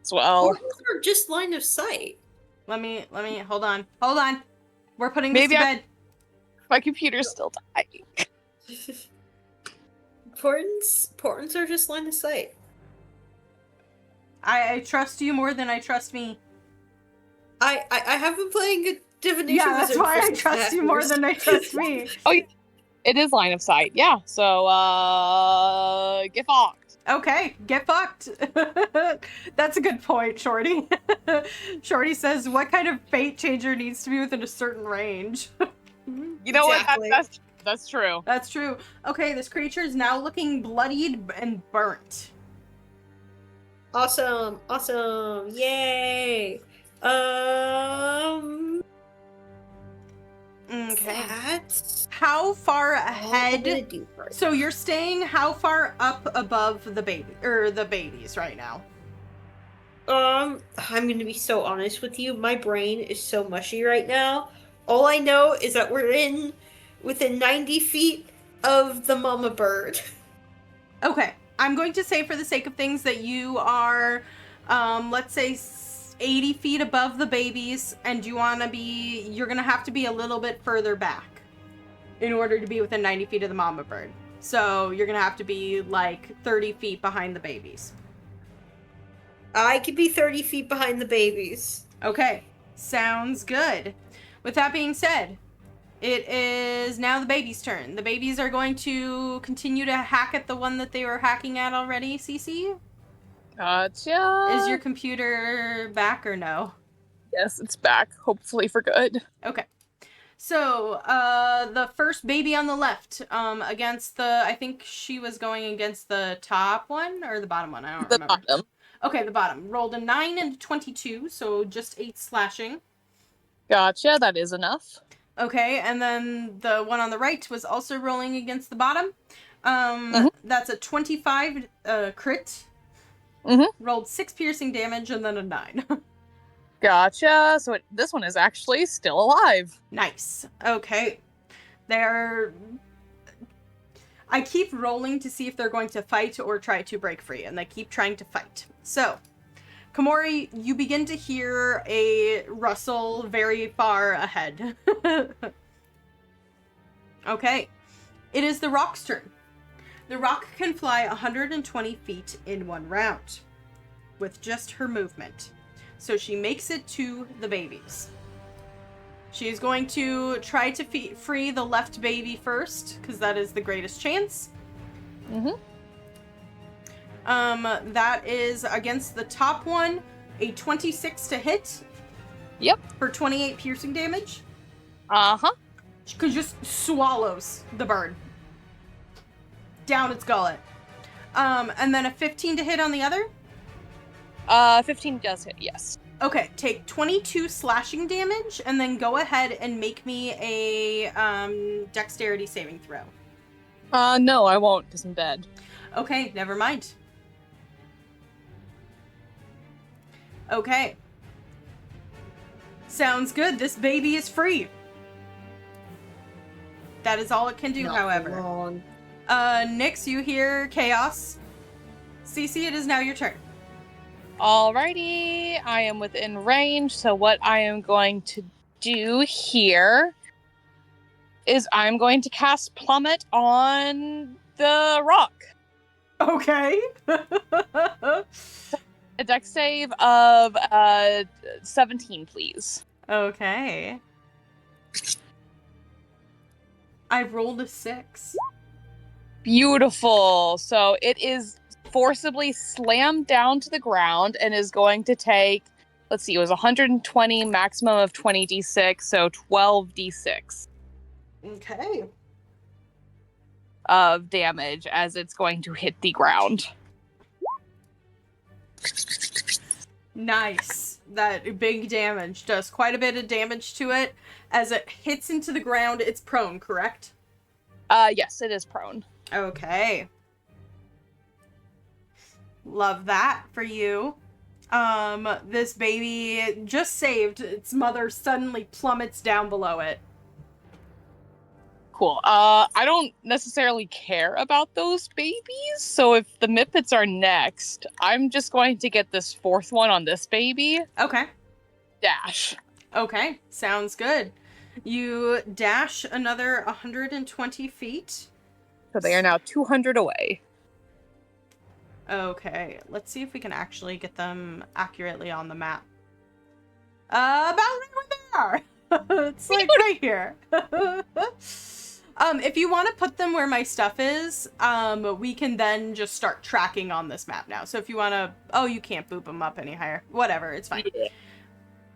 as well. Portents are just line of sight. Let me, hold on. We're putting Maybe this to bed. My computer's still dying. Portents are just line of sight. I trust you more than I trust me. I have been playing a divination. Yeah, that's wizard why for I some trust you more hours. than I trust me. It is line of sight, yeah. So, get fucked. Okay, get fucked. That's a good point, Shorty. Shorty says, what kind of fate changer needs to be within a certain range? You know Exactly. what? That's true. That's true. Okay, this creature is now looking bloodied and burnt. Awesome. Yay. Okay. That's How far all I'm gonna ahead? do first. So you're staying how far up above the babies right now? I'm gonna be so honest with you. My brain is so mushy right now. All I know is that we're within 90 feet of the mama bird. Okay. I'm going to say for the sake of things that you are, let's say 80 feet above the babies, and you're going to have to be a little bit further back in order to be within 90 feet of the mama bird. So you're going to have to be like 30 feet behind the babies. I could be 30 feet behind the babies. Okay. Sounds good. With that being said, it is now the baby's turn. The babies are going to continue to hack at the one that they were hacking at already, Cece? Gotcha. Is your computer back or no? Yes, it's back. Hopefully for good. Okay. So, the first baby on the left, against I think she was going against the top one or the bottom one. I don't remember. Bottom. Okay, the bottom. Rolled a 9 and a 22, so just 8 slashing. Gotcha, that is enough. Okay, and then the one on the right was also rolling against the bottom. That's a 25 crit. Rolled 6 piercing damage and then a 9. Gotcha. So this one is actually still alive. Nice. Okay. I keep rolling to see if they're going to fight or try to break free, and they keep trying to fight. So, Komori, you begin to hear a rustle very far ahead. Okay. It is the rock's turn. The rock can fly 120 feet in one round with just her movement. So she makes it to the babies. She's going to try to free the left baby first, because that is the greatest chance. That is against the top one, a 26 to hit. Yep. For 28 piercing damage. Uh-huh. She just swallows the bird. Down its gullet. And then a 15 to hit on the other? 15 does hit, yes. Okay, take 22 slashing damage, and then go ahead and make me a dexterity saving throw. No, I won't, because I'm dead. Okay, never mind. Okay. Sounds good. This baby is free. That is all it can do, however. Long. Nyx, you hear chaos. Cece, it is now your turn. Alrighty, I am within range, so what I am going to do here is I'm going to cast Plummet on the rock. Okay. A dex save of 17, please. Okay. I rolled a 6. Beautiful. So it is forcibly slammed down to the ground and is going to take, let's see, it was 120, maximum of 20d6, so 12d6 Okay. of damage as it's going to hit the ground. Nice. That big damage does quite a bit of damage to it. As it hits into the ground, it's prone, correct? Yes, it is prone. Okay. Love that for you. This baby just saved. Its mother suddenly plummets down below it. Cool. I don't necessarily care about those babies, so if the Mippets are next, I'm just going to get this fourth one on this baby. Okay. Dash. Okay, sounds good. You dash another 120 feet. So they are now 200 away. Okay, let's see if we can actually get them accurately on the map. About right where they are. It's like right here. If you want to put them where my stuff is, we can then just start tracking on this map now. So if you want to, oh, you can't boop them up any higher. Whatever, it's fine. Yeah.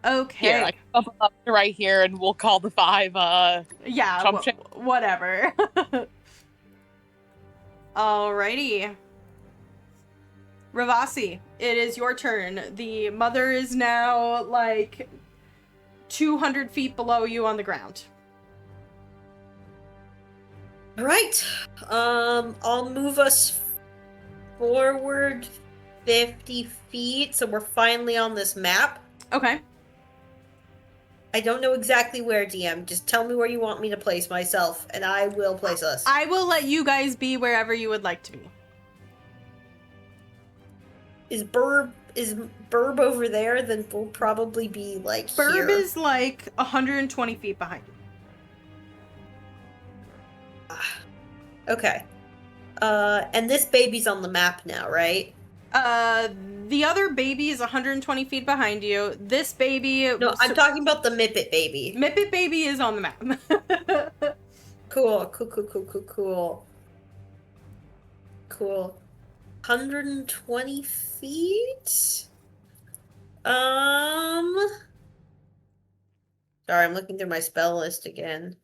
Okay. Here, I can bump them up to right here, and we'll call the 5. Yeah. Whatever. Alrighty. Ravasi, it is your turn. The mother is now like 200 feet below you on the ground. Right. I'll move us forward 50 feet, so we're finally on this map. Okay. I don't know exactly where, DM. Just tell me where you want me to place myself, and I will place us. I will let you guys be wherever you would like to be. Is Burb over there? Then we'll probably be like Burb here. is like 120 feet behind you. Okay. And this baby's on the map now, right? The other baby is 120 feet behind you. This baby... No, I'm talking about the Mippet baby. Mippet baby is on the map. Cool. 120 feet? Sorry, I'm looking through my spell list again.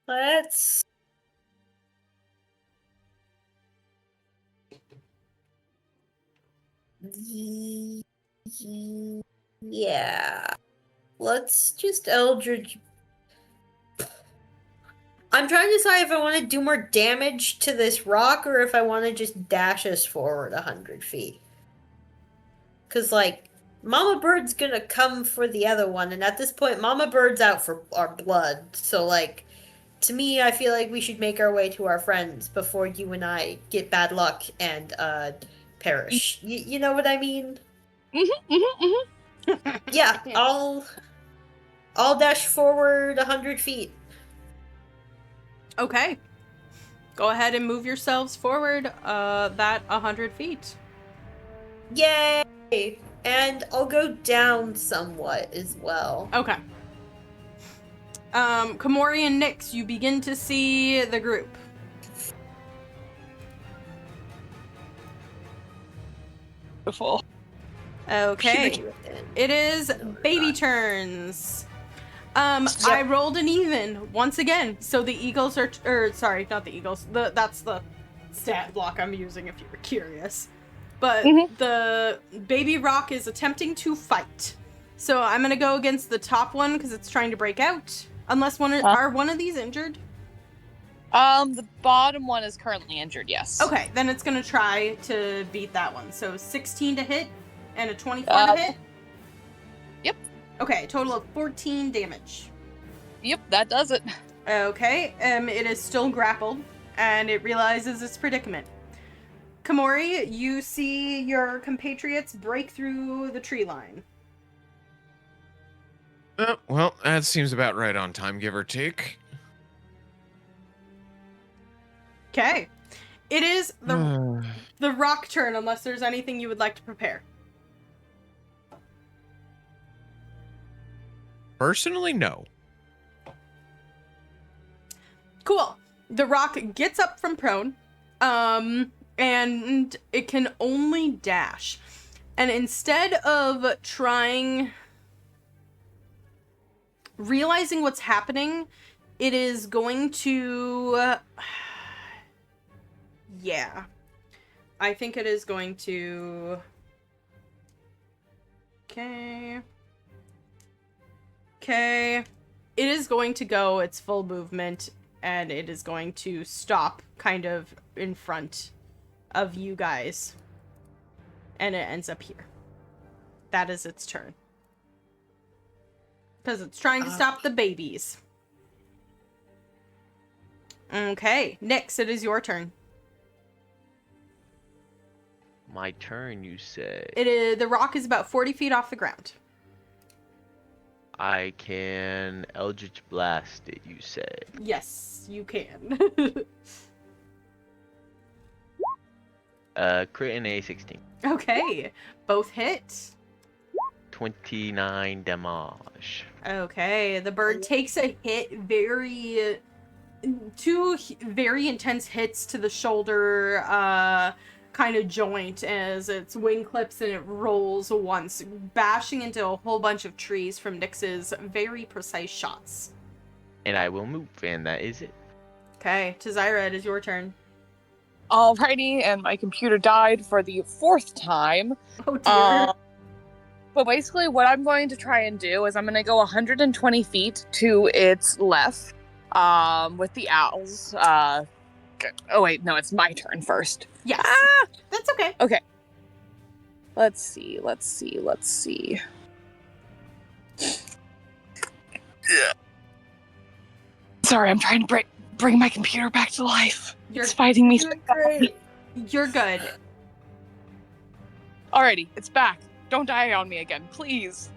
Let's Yeah. Let's just Eldritch. I'm trying to decide if I want to do more damage to this rock or if I want to just dash us forward 100 feet. Because, like, Mama Bird's gonna come for the other one, and at this point, Mama Bird's out for our blood. So, like, to me, I feel like we should make our way to our friends before you and I get bad luck and, perish. You know what I mean? Yeah, I'll dash forward 100 feet. Okay. Go ahead and move yourselves forward that 100 feet. Yay! And I'll go down somewhat as well. Okay. Komori and Nyx, you begin to see the group. Beautiful. Okay. It is baby turns. I rolled an even once again, so the eagles are, sorry, not the eagles. That's the stat block I'm using if you were curious. But the baby rock is attempting to fight. So I'm gonna go against the top one because it's trying to break out. Unless are one of these injured? The bottom one is currently injured, yes. Okay, then it's gonna try to beat that one. So 16 to hit and a 24 to hit? Yep. Okay, total of 14 damage. Yep, that does it. Okay, it is still grappled, and it realizes its predicament. Komori, you see your compatriots break through the tree line. Well, that seems about right on time, give or take. Okay. It is the rock turn, unless there's anything you would like to prepare. Personally, no. Cool. The rock gets up from prone, and it can only dash. And instead of realizing what's happening, it is going to... yeah. I think it is going to... Okay. It is going to go its full movement, and it is going to stop kind of in front of you guys. And it ends up here. That is its turn. Because it's trying to stop the babies. Okay, Nyx, it is your turn. My turn, you say? The rock is about 40 feet off the ground. I can Eldritch Blast it, you say? Yes, you can. Crit and a 16. Okay, both hit. 29 damage. Okay, the bird takes a hit, two very intense hits to the shoulder, kind of joint as its wing clips and it rolls once, bashing into a whole bunch of trees from Nyx's very precise shots. And I will move, and that is it. Okay, Zari, it is your turn. Alrighty, and my computer died for the 4th time. Oh dear. But basically what I'm going to try and do is I'm going to go 120 feet to its left with the owls. Oh wait, no, it's my turn first. Yes. That's okay. Okay. Let's see. Sorry, I'm trying to bring my computer back to life. It's fighting me. You're great. You're good. Alrighty, it's back. Don't die on me again, please.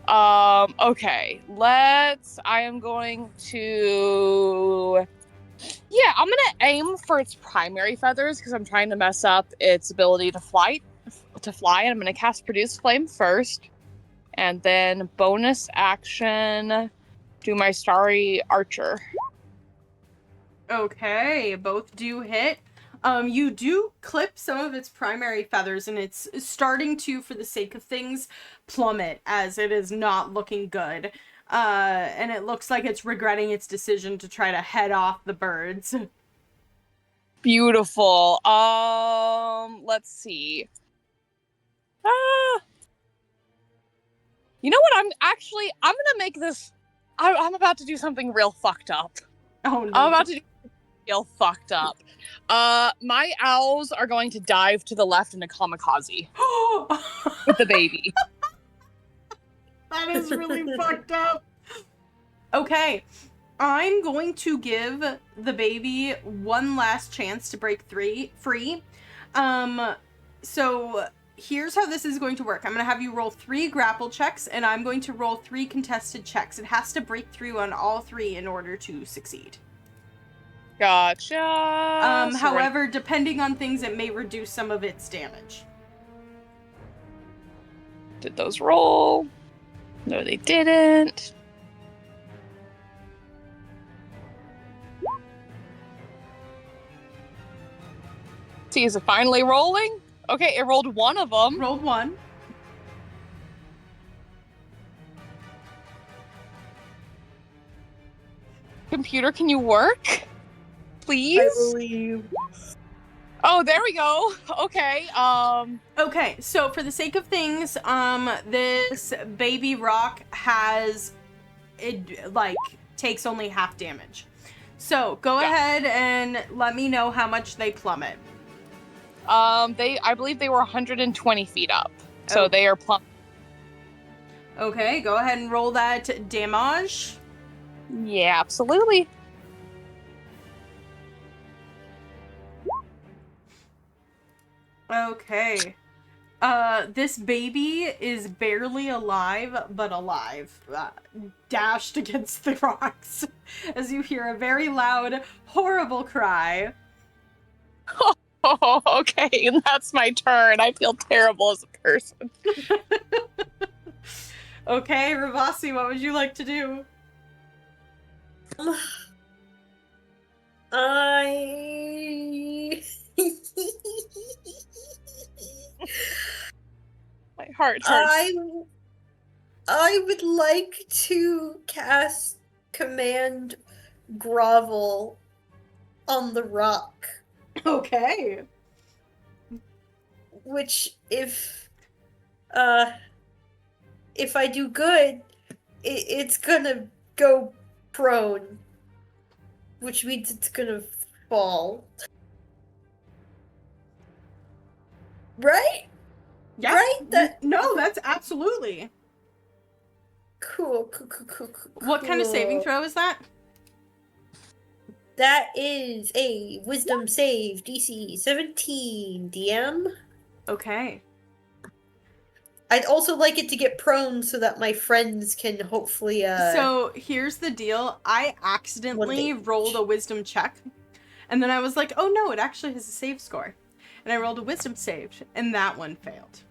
Okay. I am going to... Yeah, I'm gonna aim for its primary feathers because I'm trying to mess up its ability to fly, and I'm gonna cast Produce Flame first. And then bonus action, do my Starry Archer. Okay, both do hit. You do clip some of its primary feathers, and it's starting to, for the sake of things, plummet as it is not looking good. And it looks like it's regretting its decision to try to head off the birds. Beautiful. Let's see. You know what? I'm gonna make this. I'm about to do something real fucked up. Oh no. I'm about to do something real fucked up. My owls are going to dive to the left into kamikaze with the baby. That is really fucked up. Okay. I'm going to give the baby one last chance to break free. So here's how this is going to work. I'm going to have you roll 3 grapple checks, and I'm going to roll 3 contested checks. It has to break through on all 3 in order to succeed. Gotcha. However, depending on things, it may reduce some of its damage. Did those roll? No, they didn't. See, is it finally rolling? Okay, it rolled one of them. Rolled 1. Computer, can you work? Please? I believe. Oh, there we go. Okay, Okay, so for the sake of things, this baby rock has, it, like, takes only half damage. So, go ahead and let me know how much they plummet. I believe they were 120 feet up. So Oh. they are plumb. Okay, go ahead and roll that damage. Yeah, absolutely. Okay. This baby is barely alive, but alive. Dashed against the rocks as you hear a very loud, horrible cry. Oh, okay, and that's my turn. I feel terrible as a person. Okay, Ravasi, what would you like to do? I My heart hurts. I would like to cast Command Grovel on the rock, Okay. which if I do good, it's gonna go prone, which means it's gonna fall. Right? Yeah. Right? No, that's absolutely. Cool. What kind of saving throw is that? That is a Wisdom save, DC 17, DM. Okay. I'd also like it to get prone so that my friends can hopefully, So here's the deal. I accidentally rolled a wisdom check. And then I was like, oh no, it actually has a save score. And I rolled a wisdom save, and that one failed.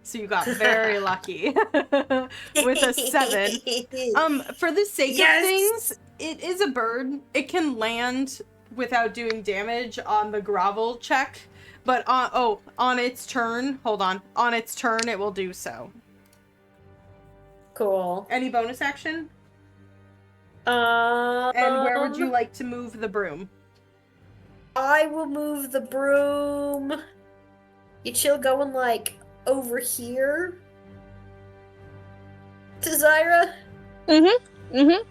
So you got very lucky with a 7. For the sake of things, it is a bird. It can land without doing damage on the grovel check. But on its turn, on its turn, it will do so. Cool. Any bonus action? And where would you like to move the broom? I will move the broom. You chill going like over here to Zyra. Mm-hmm.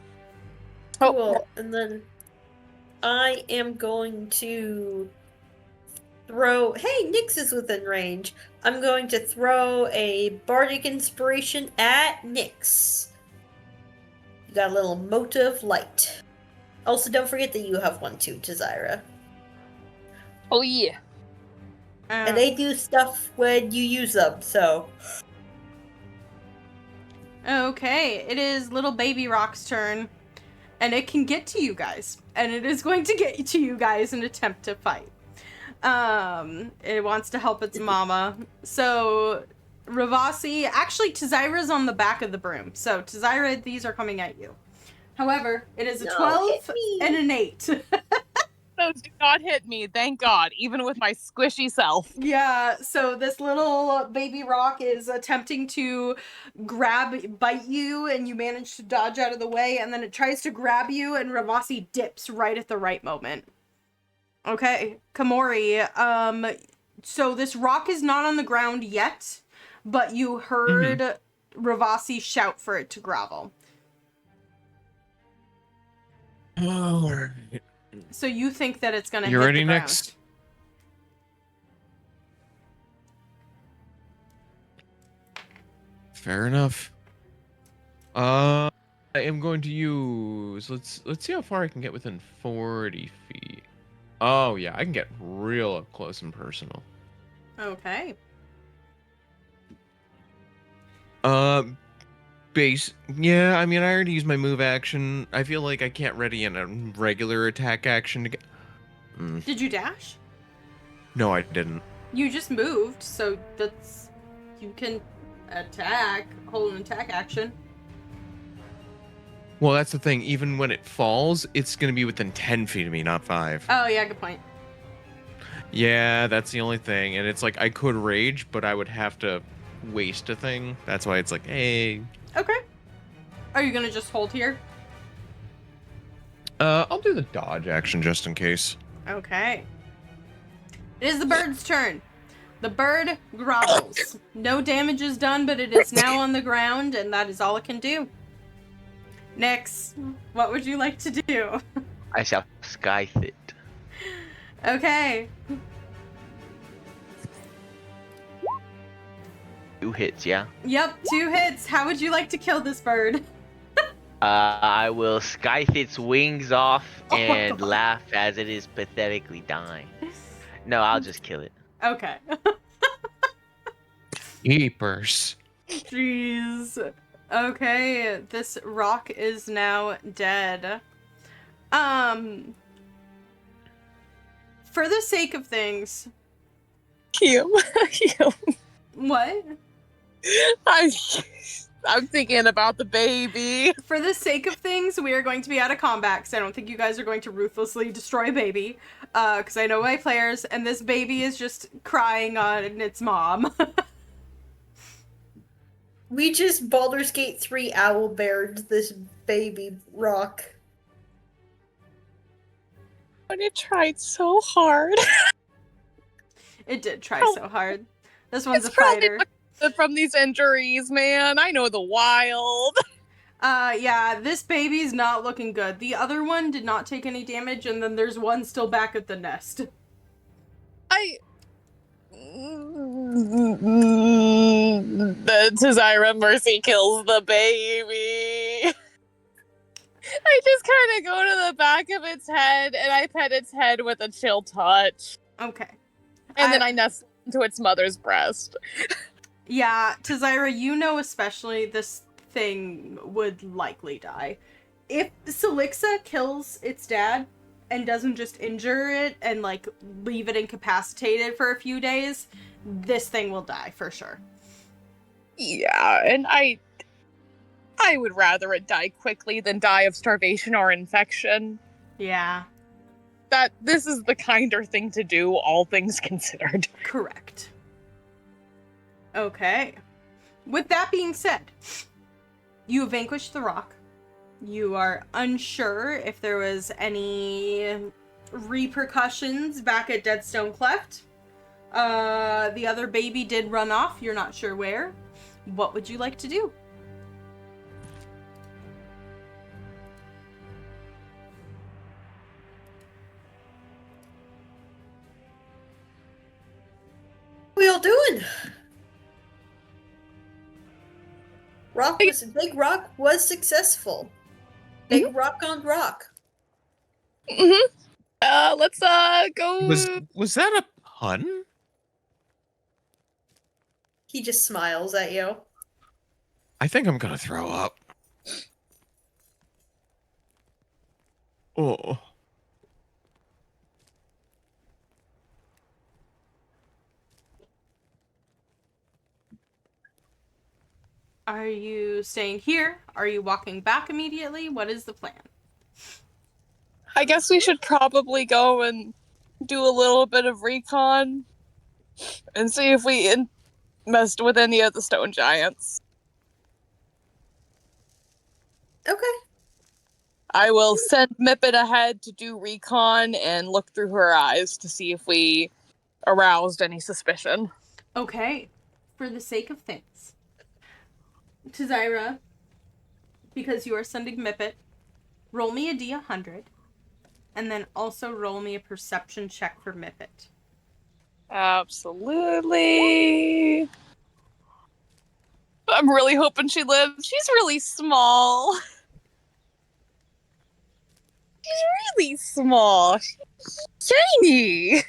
Cool. And then I am going to throw. Hey, Nyx is within range. I'm going to throw a bardic inspiration at Nyx. You got a little mote of light. Also, don't forget that you have one too, Zyra. Oh yeah. And they do stuff when you use them, so. Okay, it is little baby rock's turn. And it can get to you guys. And it is going to get to you guys and attempt to fight. It wants to help its mama. So, Ravasi, actually, Tazira's on the back of the broom. So, Tazira, these are coming at you. However, it is a 12 and an 8. Those do not hit me, thank God, even with my squishy self. Yeah, so this little baby rock is attempting to bite you, and you manage to dodge out of the way, and then it tries to grab you, and Ravasi dips right at the right moment. Okay, Kamori, So this rock is not on the ground yet, but you heard Ravasi shout for it to grovel. Alright. So you think that it's gonna You hit ready the ground. next? Fair enough. I am going to use. Let's see how far I can get within 40 feet. Oh yeah, I can get real up close and personal. Okay. Base. Yeah, I mean, I already used my move action. I feel like I can't ready in a regular attack action to get. Did you dash? No, I didn't. You just moved, so that's... You can attack, hold an attack action. Well, that's the thing. Even when it falls, it's gonna be within 10 feet of me, not 5. Oh, yeah, good point. Yeah, that's the only thing. And it's like I could rage, but I would have to waste a thing. That's why it's like, hey. Okay. Are you gonna just hold here? I'll do the dodge action just in case. Okay. It is the bird's turn. The bird grovels. No damage is done, but it is now on the ground, and that is all it can do. Nyx, what would you like to do? I shall scythe it. Okay. 2 hits, yeah? Yep, 2 hits. How would you like to kill this bird? I will scythe its wings off Oh my and God. laugh as it is pathetically dying. No, I'll just kill it. Okay. Jeepers. Jeez. Okay, this rock is now dead. For the sake of things... Cute. What? I'm thinking about the baby. For the sake of things, we are going to be out of combat, because I don't think you guys are going to ruthlessly destroy a baby. Because I know my players, and this baby is just crying on its mom. We just Baldur's Gate 3 owlbeared this baby rock. But it tried so hard. It did try so hard. This one's It's a fighter. From these injuries, man. I know the wild. Yeah, this baby's not looking good. The other one did not take any damage, and then there's one still back at the nest. The Tazira Mercy kills the baby. I just kind of go to the back of its head and I pet its head with a chill touch. Okay. And then I nestle into its mother's breast. Yeah, Tazira, you know especially this thing would likely die. If Silixa kills its dad and doesn't just injure it and, like, leave it incapacitated for a few days, this thing will die for sure. Yeah, and I would rather it die quickly than die of starvation or infection. Yeah. This is the kinder thing to do, all things considered. Correct. Okay. With that being said, you vanquished the rock. You are unsure if there was any repercussions back at Deadstone Cleft. The other baby did run off. You're not sure where. What would you like to do? What are we all doing? Big Rock was successful. Big Rock on Rock. Mm-hmm. Let's go. Was that a pun? He just smiles at you. I think I'm gonna throw up. Oh. Are you staying here? Are you walking back immediately? What is the plan? I guess we should probably go and do a little bit of recon and see if we messed with any of the stone giants. Okay. I will send Mippet ahead to do recon and look through her eyes to see if we aroused any suspicion. Okay. For the sake of things. Tazira, because you are sending Mippet, roll me a D100, and then also roll me a perception check for Mippet. Absolutely. I'm really hoping she lives. She's really small. She's really small. She's tiny.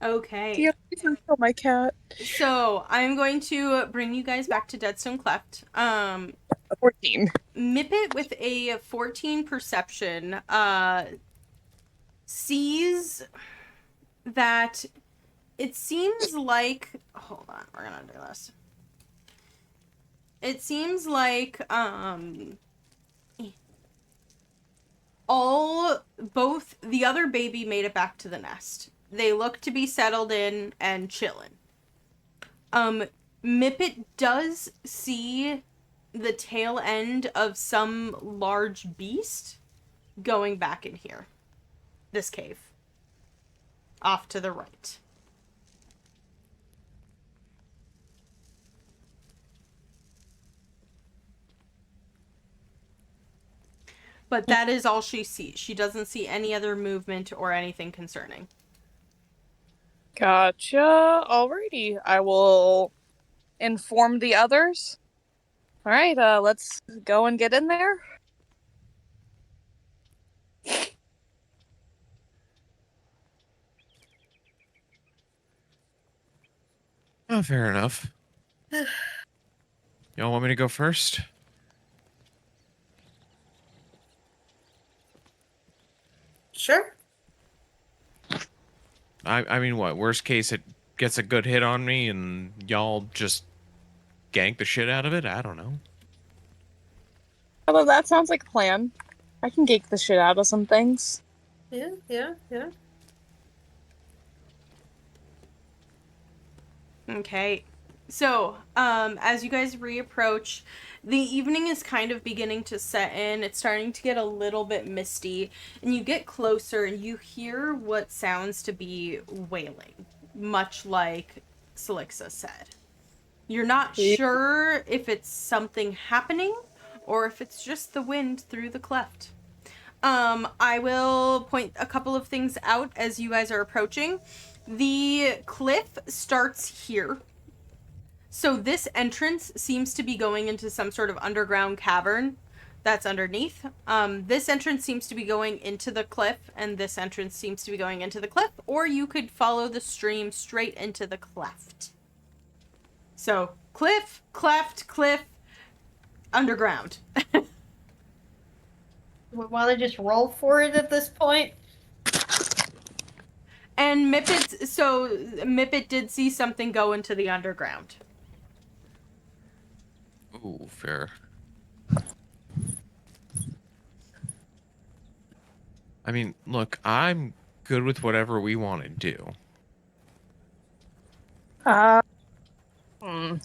Okay. Yeah, you can kill my cat. So, I'm going to bring you guys back to Deadstone Cleft. 14. Mippet with a 14 perception sees that it seems like... Hold on, we're gonna do this. It seems like both the other baby made it back to the nest. They look to be settled in and chilling. Mippet does see the tail end of some large beast going back in here. This cave. Off to the right. But that is all she sees. She doesn't see any other movement or anything concerning. Gotcha. Alrighty. I will inform the others. Alright, let's go and get in there. Oh, fair enough. Y'all want me to go first? Sure. I mean, what? Worst case, it gets a good hit on me and y'all just gank the shit out of it? I don't know. Although that sounds like a plan. I can gake the shit out of some things. Yeah. Okay. So, as you guys reapproach, the evening is kind of beginning to set in. It's starting to get a little bit misty, and you get closer and you hear what sounds to be wailing, much like Selixa said. You're not sure if it's something happening or if it's just the wind through the cleft. I will point a couple of things out as you guys are approaching. The cliff starts here. So this entrance seems to be going into some sort of underground cavern that's underneath. This entrance seems to be going into the cliff, and this entrance seems to be going into the cliff, or you could follow the stream straight into the cleft. So, cliff, cleft, cliff, underground. We want to just roll for it at this point. And Mippet did see something go into the underground. Ooh, fair. I mean, look, I'm good with whatever we want to do. Hmm.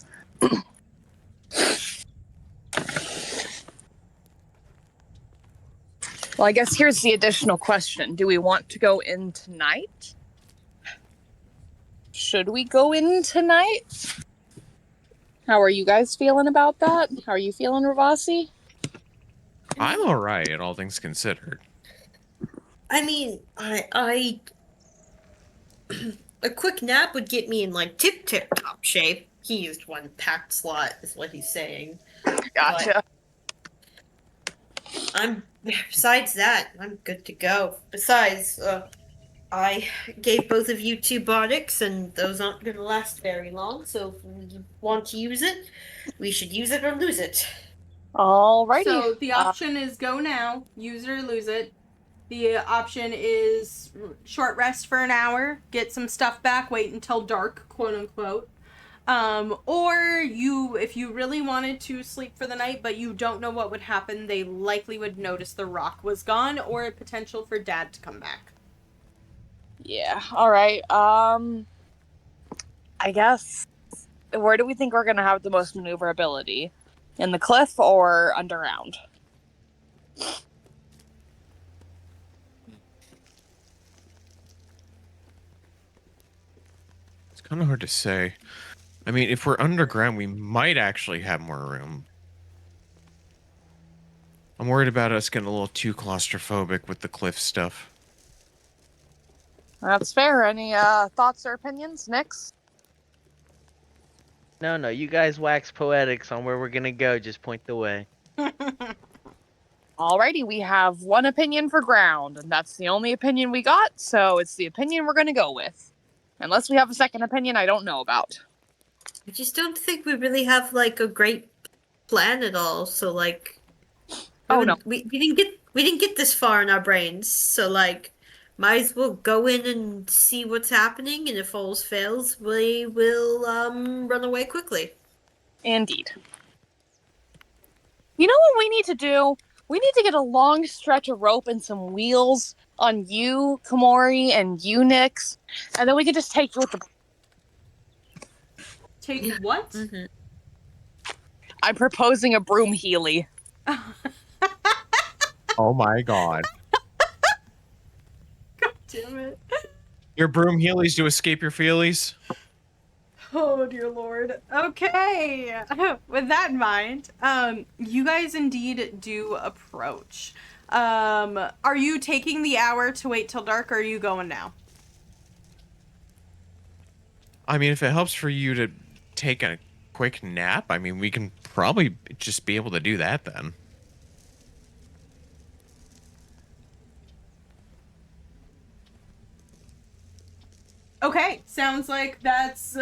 Well, I guess here's the additional question. Do we want to go in tonight? Should we go in tonight? How are you guys feeling about that? How are you feeling, Ravasi? I'm all right, all things considered. I mean, I a quick nap would get me in like tip top shape. He used one packed slot, is what he's saying. Gotcha. Besides that, I'm good to go. Besides, I gave both of you 2 bonics, and those aren't going to last very long. So if we want to use it, we should use it or lose it. Alrighty. So the option is go now, use it or lose it. The option is short rest for an hour, get some stuff back, wait until dark, quote unquote. Or if you really wanted to sleep for the night, but you don't know what would happen, they likely would notice the rock was gone, or a potential for Dad to come back. Yeah. All right. I guess where do we think we're gonna have the most maneuverability? In the cliff or underground? kind of hard to say. I mean, if we're underground, we might actually have more room. I'm worried about us getting a little too claustrophobic with the cliff stuff. That's fair. Any thoughts or opinions, Nix? No, you guys wax poetics on where we're gonna go. Just point the way. Alrighty, we have one opinion for ground, and that's the only opinion we got, so it's the opinion we're gonna go with. Unless we have a second opinion I don't know about. I just don't think we really have like a great plan at all. So like, Oh no. we didn't get this far in our brains. So like, might as well go in and see what's happening, and if all fails, we will run away quickly. Indeed. You know what we need to do? We need to get a long stretch of rope and some wheels on you, Komori, and you, Nix, and then we can just take you with the... Take what? Mm-hmm. I'm proposing a broom Healy. Oh my god. God damn it. Your broom heelys to escape your feelies? Oh dear lord. Okay. With that in mind, you guys indeed do approach. Are you taking the hour to wait till dark, or are you going now? I mean, if it helps for you to take a quick nap, I mean, we can probably just be able to do that then. Okay, sounds like that's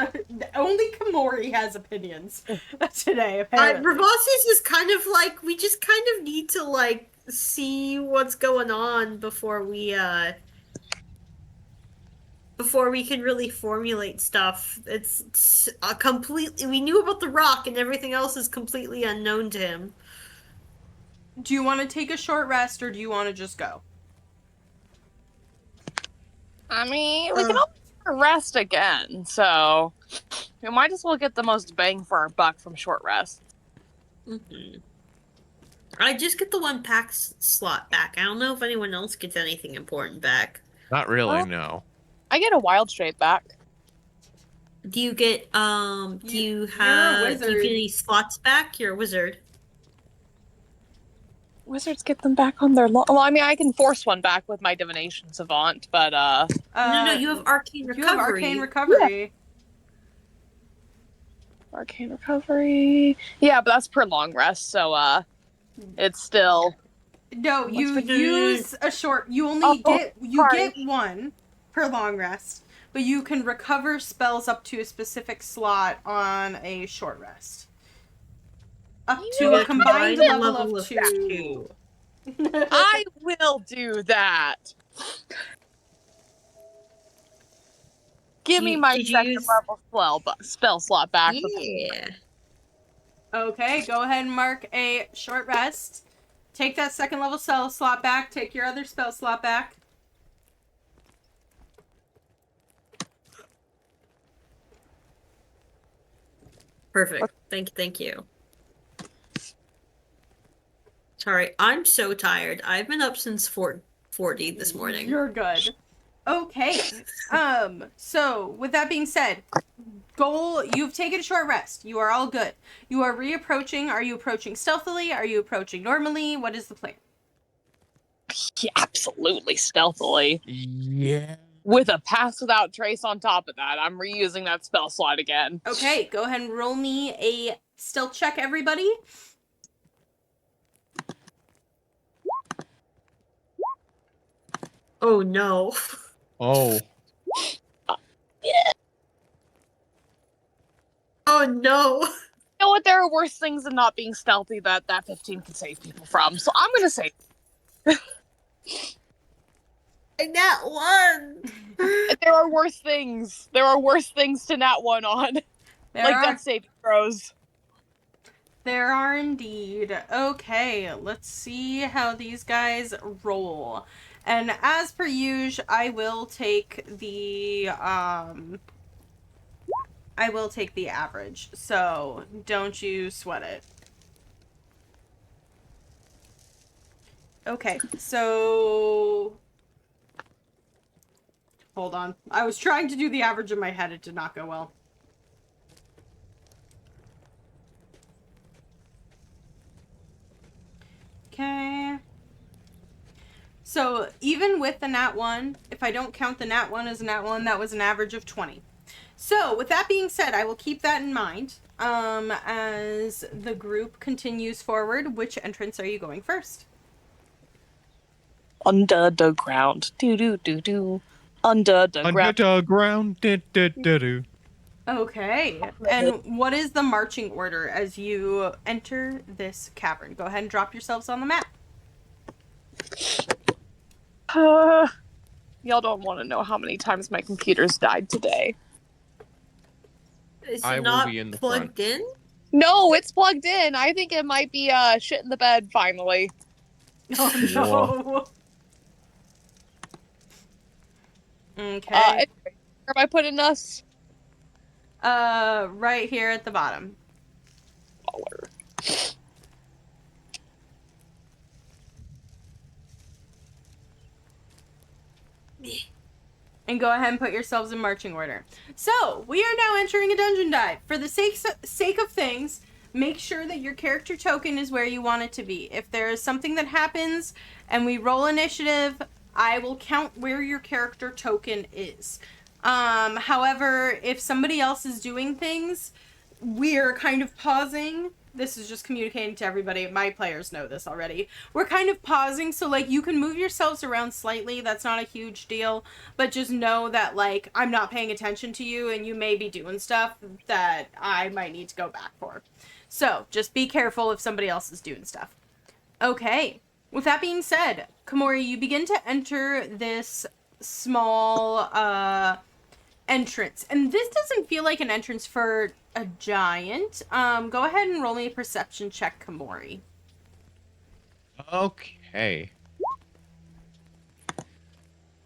only Komori has opinions today. Revasi's is kind of like we just kind of need to like see what's going on before we can really formulate stuff. It's a completely we knew about the rock and everything else is completely unknown to him. Do you want to take a short rest, or do you want to just go? I mean, we can always rest again, so we might as well get the most bang for our buck from short rest. Mm-hmm. I just get the one pack slot back. I don't know if anyone else gets anything important back. Not really, Well, no. I get a wild shape back. Do you get do you get any slots back? You're a wizard. Wizards get them back on their well, I mean, I can force one back with my divination savant, but no, you have arcane recovery. You have arcane recovery. Yeah. Arcane recovery. Yeah, but that's per long rest, so it's still... No, you use a short... You only get one per long rest, but you can recover spells up to a specific slot on a short rest. Up to a combined level of 2. I will do that. Give me my second level spell slot back. Yeah. Okay, go ahead and mark a short rest. Take that second level spell slot back. Take your other spell slot back. Perfect. Thank you. Sorry, I'm so tired. I've been up since 4:40 this morning. You're good. Okay. So with that being said, you've taken a short rest. You are all good. You are reapproaching. Are you approaching stealthily? Are you approaching normally? What is the plan? Yeah, absolutely stealthily. Yeah. With a pass without trace on top of that. I'm reusing that spell slot again. Okay, go ahead and roll me a stealth check, everybody. Oh no. Oh. Yeah. Oh no. You know what? There are worse things than not being stealthy that 15 can save people from. So I'm gonna say. I got one. There are worse things. There are worse things to nat one on. Death saving throws. There are indeed. Okay, let's see how these guys roll. And as per usual, I will take the average. So don't you sweat it. Okay, so Hold on. I was trying to do the average in my head. It did not go well. Okay. So even with the nat 1, if I don't count the nat 1 as a nat 1, that was an average of 20. So with that being said, I will keep that in mind as the group continues forward. Which entrance are you going first? Under the ground. Do do do do. Under the Under ground. the ground. Do. Okay. And what is the marching order as you enter this cavern? Go ahead and drop yourselves on the map. Y'all don't want to know how many times my computer's died today. Is I it will not be in the plugged in? No, it's plugged in. I think it might be shit in the bed finally. Oh no. Okay. Where am I putting us? Right here at the bottom. Baller. And go ahead and put yourselves in marching order. So, we are now entering a dungeon dive. For the sake of things, make sure that your character token is where you want it to be. If there is something that happens and we roll initiative, I will count where your character token is. However, if somebody else is doing things, we're kind of pausing. This is just communicating to everybody. My players know this already. We're kind of pausing, so, like, you can move yourselves around slightly. That's not a huge deal. But just know that, like, I'm not paying attention to you, and you may be doing stuff that I might need to go back for. So, just be careful if somebody else is doing stuff. Okay. With that being said, Komori, you begin to enter this small, entrance. And this doesn't feel like an entrance for a giant. Go ahead and roll me a perception check, Komori. Okay.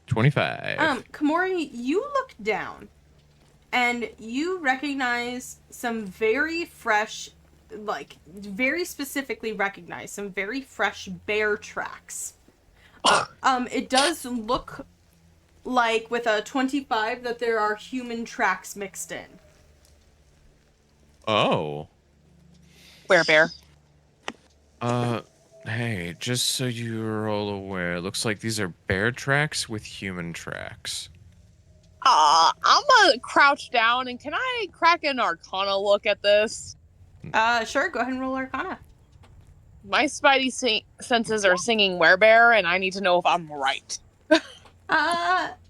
25. Komori, you look down and you recognize some very fresh, like, very specifically recognize some very fresh bear tracks. It does look like with a 25 that there are human tracks mixed in. Oh. Bear. Hey, just so you're all aware, looks like these are bear tracks with human tracks. I'm gonna crouch down and can I crack an Arcana look at this? Sure, go ahead and roll Arcana. My spidey senses are singing werebear, and I need to know if I'm right.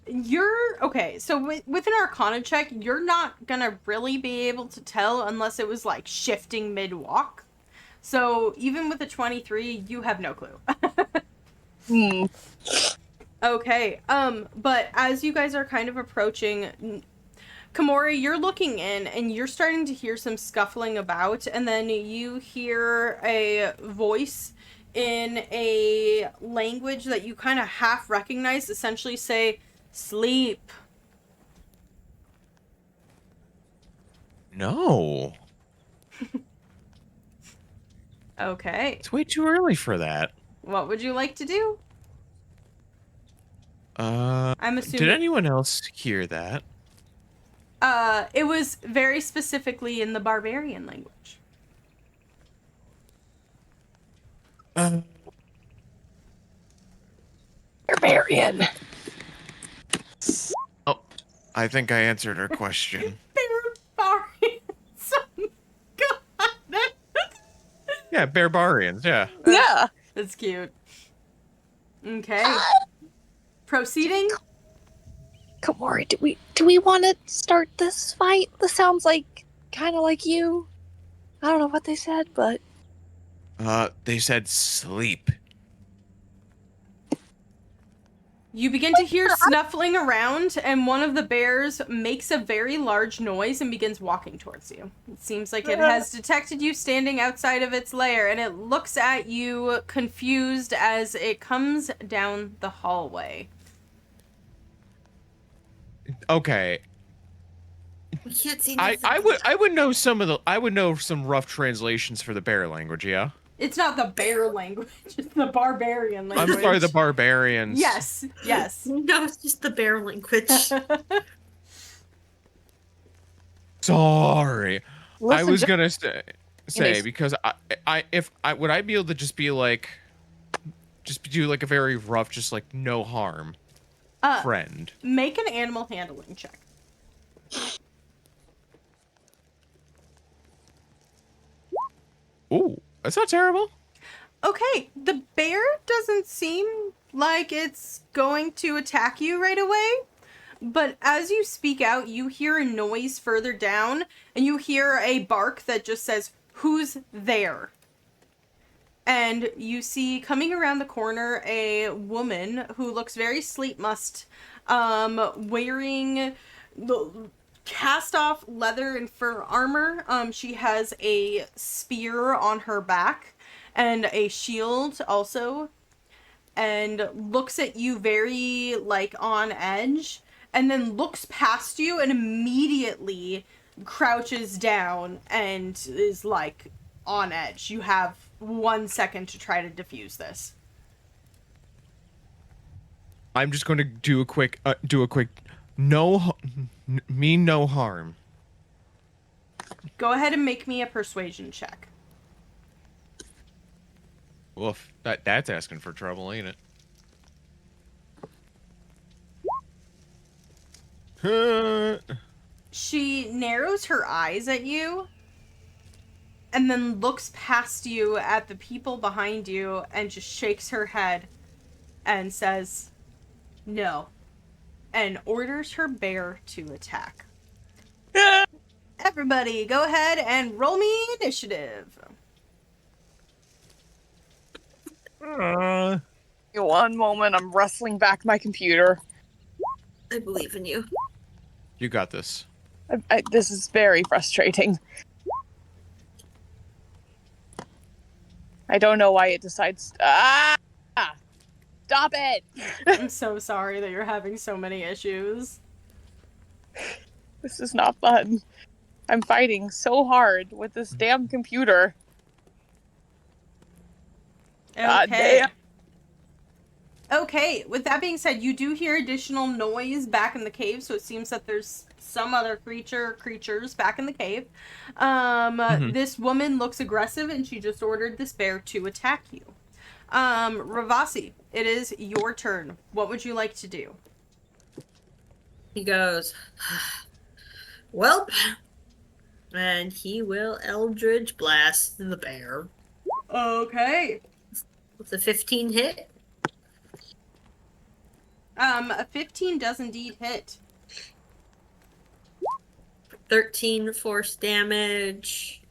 You're okay. So with an Arcana check, you're not gonna really be able to tell unless it was like shifting mid walk. So even with a 23, you have no clue. Okay. But as you guys are kind of approaching, Komori, you're looking in and you're starting to hear some scuffling about, and then you hear a voice in a language that you kind of half recognize essentially say, "Sleep." No. Okay. It's way too early for that. What would you like to do? I'm assuming. Did anyone else hear that? It was very specifically in the barbarian language. Barbarian. Oh, I think I answered her question. Barbarians. God. Yeah, barbarians, yeah. Yeah. That's cute. Okay. Proceeding. Komori, do we want to start this fight? This sounds like kind of like you. I don't know what they said, but They said sleep. You begin to hear snuffling around, and one of the bears makes a very large noise and begins walking towards you. It seems like it has detected you standing outside of its lair, and it looks at you confused as it comes down the hallway. Okay. We can't see I would know some rough translations for the bear language, yeah? It's not the bear language, it's the barbarian language. I'm sorry, the barbarians. Yes, yes. No, it's just the bear language. Sorry. I Listen, was just gonna say Anyways. because I would I be able to just be like, just do like a very rough, just like no harm friend. Make an animal handling check. Ooh, that's not terrible. Okay, the bear doesn't seem like it's going to attack you right away, but as you speak out, you hear a noise further down, and you hear a bark that just says, "Who's there?" And you see coming around the corner a woman who looks very sleep mussed, wearing the cast off leather and fur armor. She has a spear on her back and a shield also, and looks at you very like on edge, and then looks past you and immediately crouches down and is like on edge. You have 1 second to try to defuse this. I'm just going to do a quick mean no harm. Go ahead and make me a persuasion check. Woof, that's asking for trouble, ain't it? She narrows her eyes at you and then looks past you at the people behind you and just shakes her head and says no, and orders her bear to attack. Everybody, go ahead and roll me initiative. one moment, I'm wrestling back my computer. I believe in you. You got this. This is very frustrating. I don't know why it decides. Stop it! I'm so sorry that you're having so many issues. This is not fun. I'm fighting so hard with this damn computer. God Okay. damn. Okay, with that being said, you do hear additional noise back in the cave, so it seems that there's some other creatures back in the cave. This woman looks aggressive, and she just ordered this bear to attack you. Ravasi, it is your turn. What would you like to do? He goes, "Welp," and he will Eldritch Blast the bear Okay. with a 15 hit. A 15 does indeed hit. 13 force damage.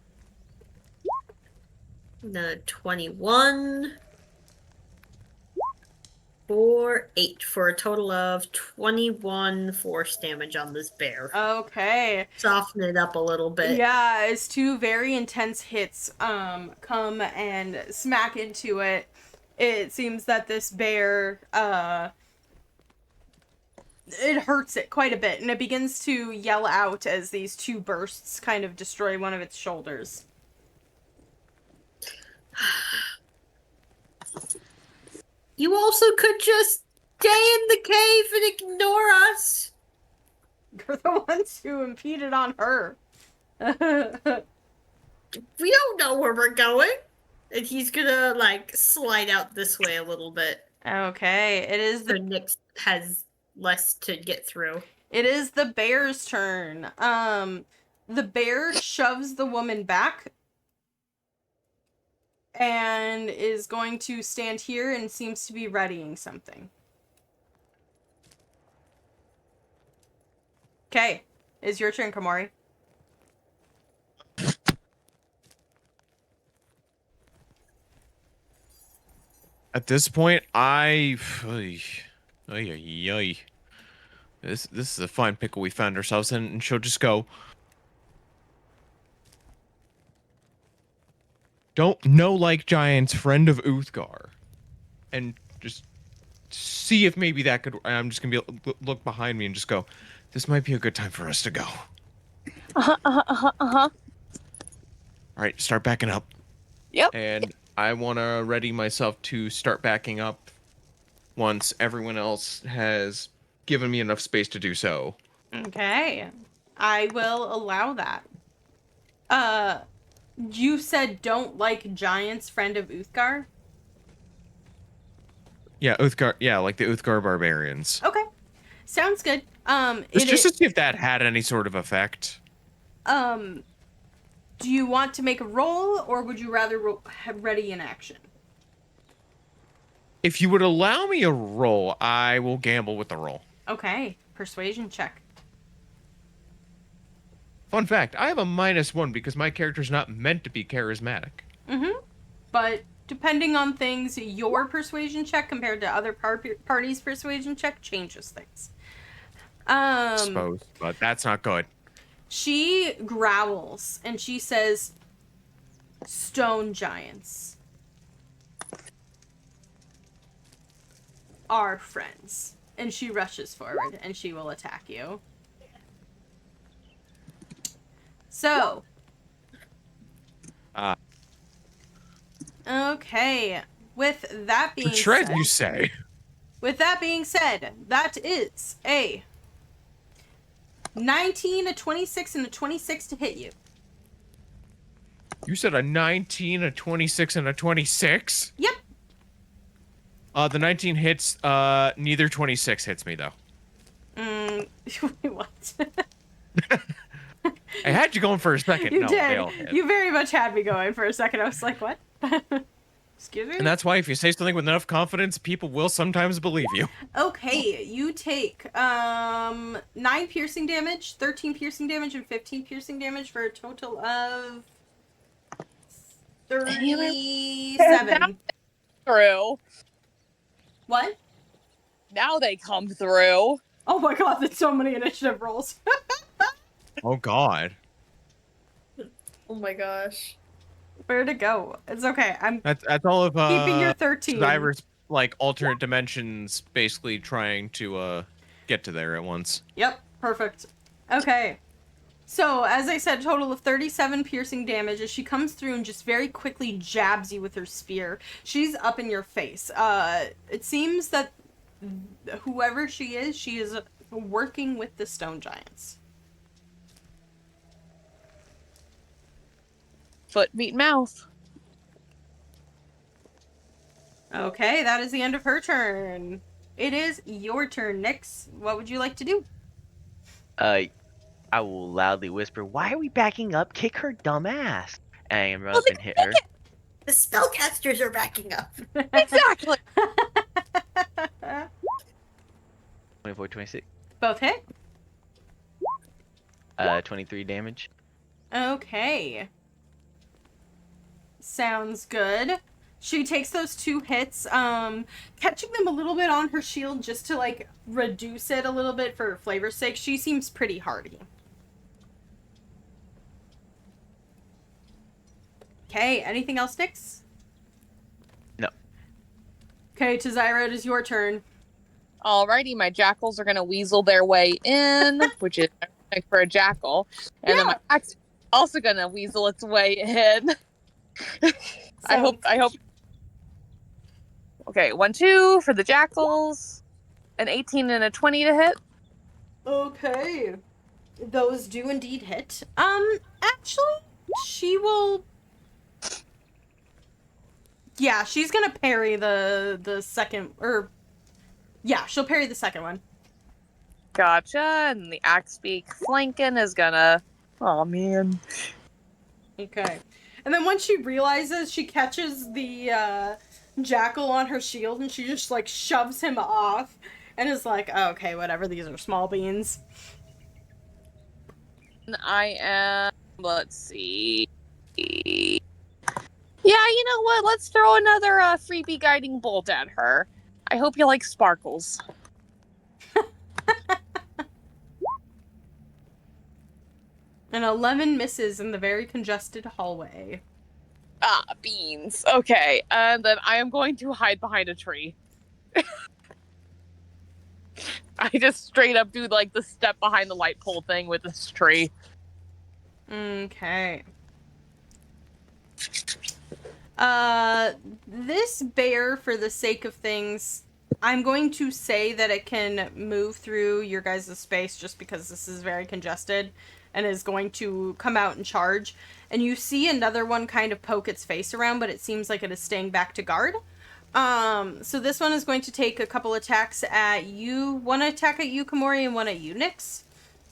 Then a 21. 4, 8 for a total of 21 force damage on this bear. Okay. Soften it up a little bit. Yeah, as two very intense hits come and smack into it, it seems that this bear it hurts it quite a bit, and it begins to yell out as these two bursts kind of destroy one of its shoulders. You also could just stay in the cave and ignore us. You're the ones who impeded on her. We don't know where we're going. And he's gonna, like, slide out this way a little bit. Okay, it is So the Nyx has less to get through. It is the bear's turn. The bear shoves the woman back and is going to stand here and seems to be readying something. Okay, it's your turn, Kamori. At this point, this is a fine pickle we found ourselves in, and she'll just go. Don't know like giants, friend of Uthgar, and just see if maybe that could. I'm just gonna be look behind me and just go. This might be a good time for us to go. Uh-huh. All right, start backing up. Yep. And I want to ready myself to start backing up once everyone else has given me enough space to do so. Okay. I will allow that. You said don't like giants, friend of Uthgar? Yeah, Uthgar. Yeah, like the Uthgar barbarians. Okay. Sounds good. Just to see if that had any sort of effect. Do you want to make a roll, or would you rather have ready in action? If you would allow me a roll, I will gamble with the roll. Okay. Persuasion check. Fun fact, I have a -1 because my character's not meant to be charismatic. Mm-hmm. But depending on things, your persuasion check compared to other parties' persuasion check changes things. Suppose, but that's not good. She growls and she says, "Stone giants are friends." And she rushes forward and she will attack you. So. Okay. With that being Tread, said, you say? With that being said, that is a 19, a 26, and a 26 to hit you. You said a 19, a 26, and a 26? Yep. The 19 hits, neither 26 hits me, though. What? I had you going for a second. You No, they did. all hit. You very much had me going for a second. I was like, what? Excuse me? And that's why if you say something with enough confidence, people will sometimes believe you. Okay, you take 9 piercing damage, 13 piercing damage, and 15 piercing damage for a total of 37. Through. What? Now they come through. Oh my god, that's so many initiative rolls. Oh, God. Oh my gosh. Where to go? It's okay. I'm That's all of, keeping your 13. Diver's, like, alternate dimensions basically trying to, get to there at once. Yep, perfect. Okay. So, as I said, total of 37 piercing damage as she comes through and just very quickly jabs you with her spear. She's up in your face. It seems that whoever she is working with the stone giants. Foot, meat, mouth. Okay, that is the end of her turn. It is your turn, Nyx. What would you like to do? I will loudly whisper, "Why are we backing up? Kick her dumb ass!" And run up and hit her. The spellcasters are backing up. Exactly. 24, 26. Both hit? 23 damage. Okay. Sounds good. She takes those 2 hits, catching them a little bit on her shield just to, like, reduce it a little bit for flavor's sake. She seems pretty hardy. Okay, anything else, Nyx? No. Okay, Tazira, it is your turn. Alrighty, my jackals are gonna weasel their way in, which is perfect for a jackal. And then my axe is also gonna weasel its way in. I hope. Okay, 1, 2 for the jackals. An 18 and a 20 to hit. Okay. Those do indeed hit. Actually, she will... Yeah, she's gonna parry the second, yeah, she'll parry the second one. Gotcha. And the axe beak flanking is gonna... Oh, man. Okay. And then once she realizes, she catches the, jackal on her shield and she just, like, shoves him off and is like, oh, okay, whatever, these are small beans. I am... Let's see... Yeah, you know what? Let's throw another freebie guiding bolt at her. I hope you like sparkles. An 11 misses in the very congested hallway. Ah, beans. Okay, and then I am going to hide behind a tree. I just straight up do, like, the step behind the light pole thing with this tree. Okay. This bear, for the sake of things, I'm going to say that it can move through your guys' space just because this is very congested and is going to come out and charge. And you see another one kind of poke its face around, but it seems like it is staying back to guard. So this one is going to take a couple attacks at you. One attack at you, Komori, and one at you, Nyx.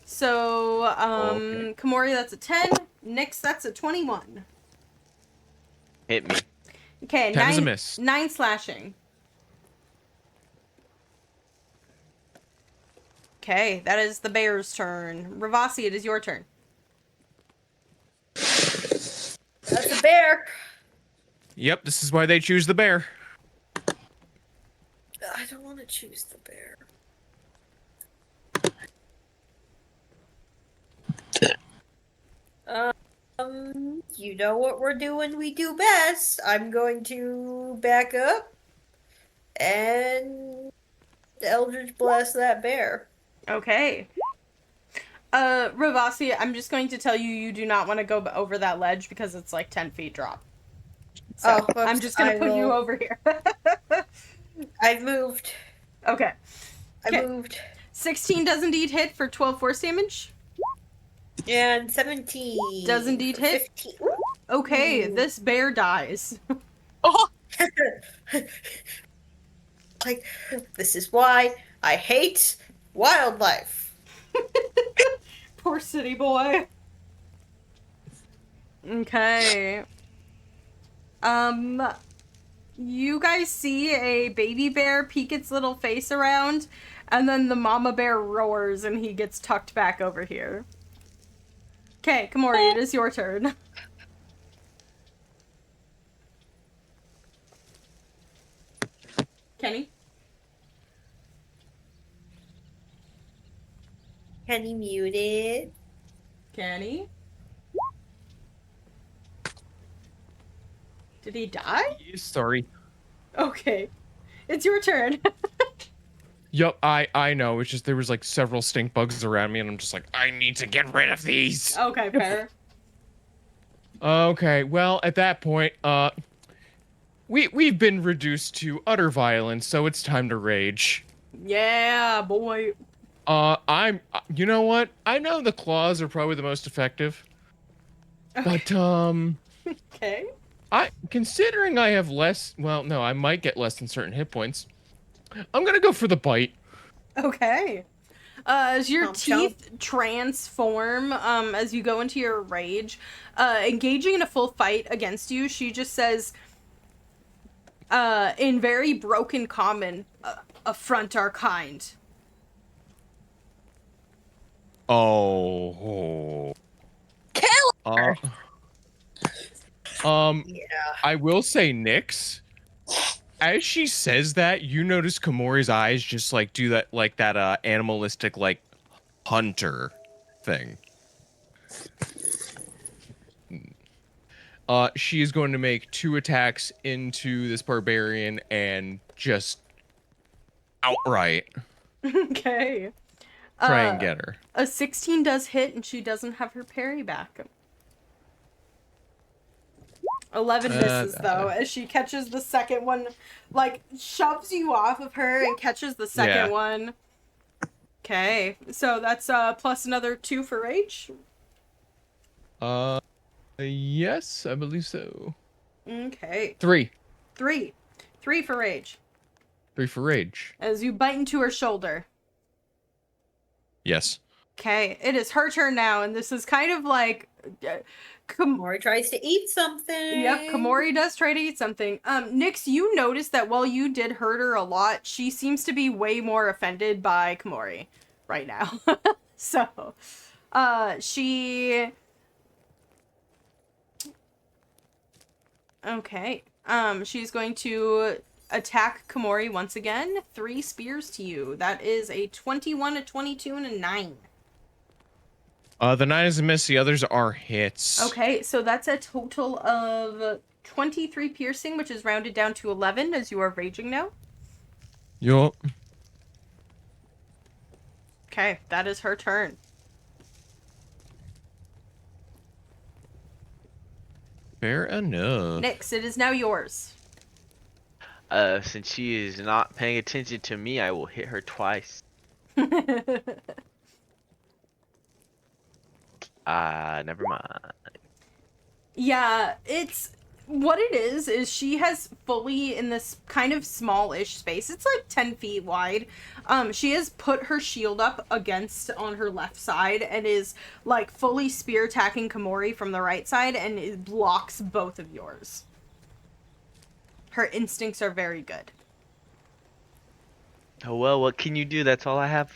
So, Okay. Komori, that's a 10. Nyx, that's a 21. Hit me. Okay, 10 is a miss. 9 slashing. Okay, that is the bear's turn. Ravasi, it is your turn. That's a bear. Yep, this is why they choose the bear. I don't want to choose the bear. You know what we're doing? We do best. I'm going to back up and Eldritch Blast that bear. Okay. Ravasi, I'm just going to tell you, you do not want to go over that ledge because it's like 10 feet drop. So, Oh, I'm just going to put you will- over here. I've moved. Okay. I Okay. moved. 16 does indeed hit for 12 force damage. And 17. Does indeed for hit. 15. Okay, Ooh. this bear dies. Oh, Like, this is why I hate wildlife. Poor city boy. Okay. You guys see a baby bear peek its little face around, and then the mama bear roars and he gets tucked back over here. Okay, Komori, it is your turn. Kenny? Kenny muted. Kenny? Did he die? Sorry. Okay. It's your turn. Yep, I know. It's just there was like several stink bugs around me, and I'm just like, I need to get rid of these. Okay, fair. Okay, well, at that point, we've been reduced to utter violence, so it's time to rage. Yeah, boy. You know what? I know the claws are probably the most effective, but Okay. considering I have less, well, no, I might get less than certain hit points. I'm gonna go for the bite. Okay. As your Chomp, teeth transform, as you go into your rage, engaging in a full fight against you, she just says, in very broken common, affront our kind. Oh. kill her. Yeah. I will say, Nyx, as she says that, you notice Komori's eyes just like do that, like that animalistic, like hunter thing. She is going to make 2 attacks into this barbarian and just outright Okay. try and get her. A 16 does hit, and she doesn't have her parry back. 11 misses, though, as she catches the second one, like, shoves you off of her and catches the second Yeah. one. Okay, so that's plus another 2 for rage. Yes, I believe so. Okay. 3. 3 for rage. 3 for rage. As you bite into her shoulder. Yes. Okay, it is her turn now, and this is kind of like... Komori tries to eat something. Yep, Komori does try to eat something. Nyx, you notice that while you did hurt her a lot, she seems to be way more offended by Komori right now. So, she... Okay. She's going to attack Komori once again. 3 spears to you. That is a 21, a 22, and a 9. The 9 is a miss. The others are hits. Okay, so that's a total of 23 piercing, which is rounded down to 11 as you are raging now. Yup. Okay, that is her turn. Fair enough. Nyx, it is now yours. Since she is not paying attention to me, I will hit her twice. Never mind. Yeah, it's what it is she has fully in this kind of small-ish space. It's like 10 feet wide. She has put her shield up against on her left side and is like fully spear attacking Komori from the right side, and it blocks both of yours. Her instincts are very good. Oh well, what can you do? That's all I have.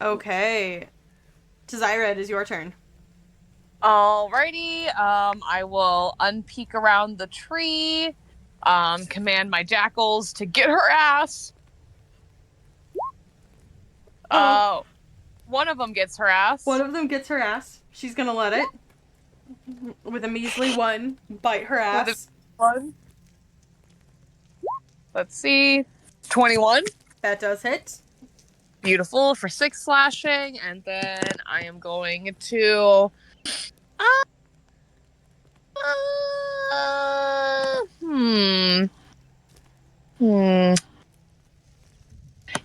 Okay. Tazira, it is your turn. Alrighty, I will unpeek around the tree, command my jackals to get her ass. Oh. One of them gets her ass. One of them gets her ass. She's gonna let it. With a measly one, bite her ass. One. Let's see. 21. That does hit. Beautiful for 6 slashing, and then I am going to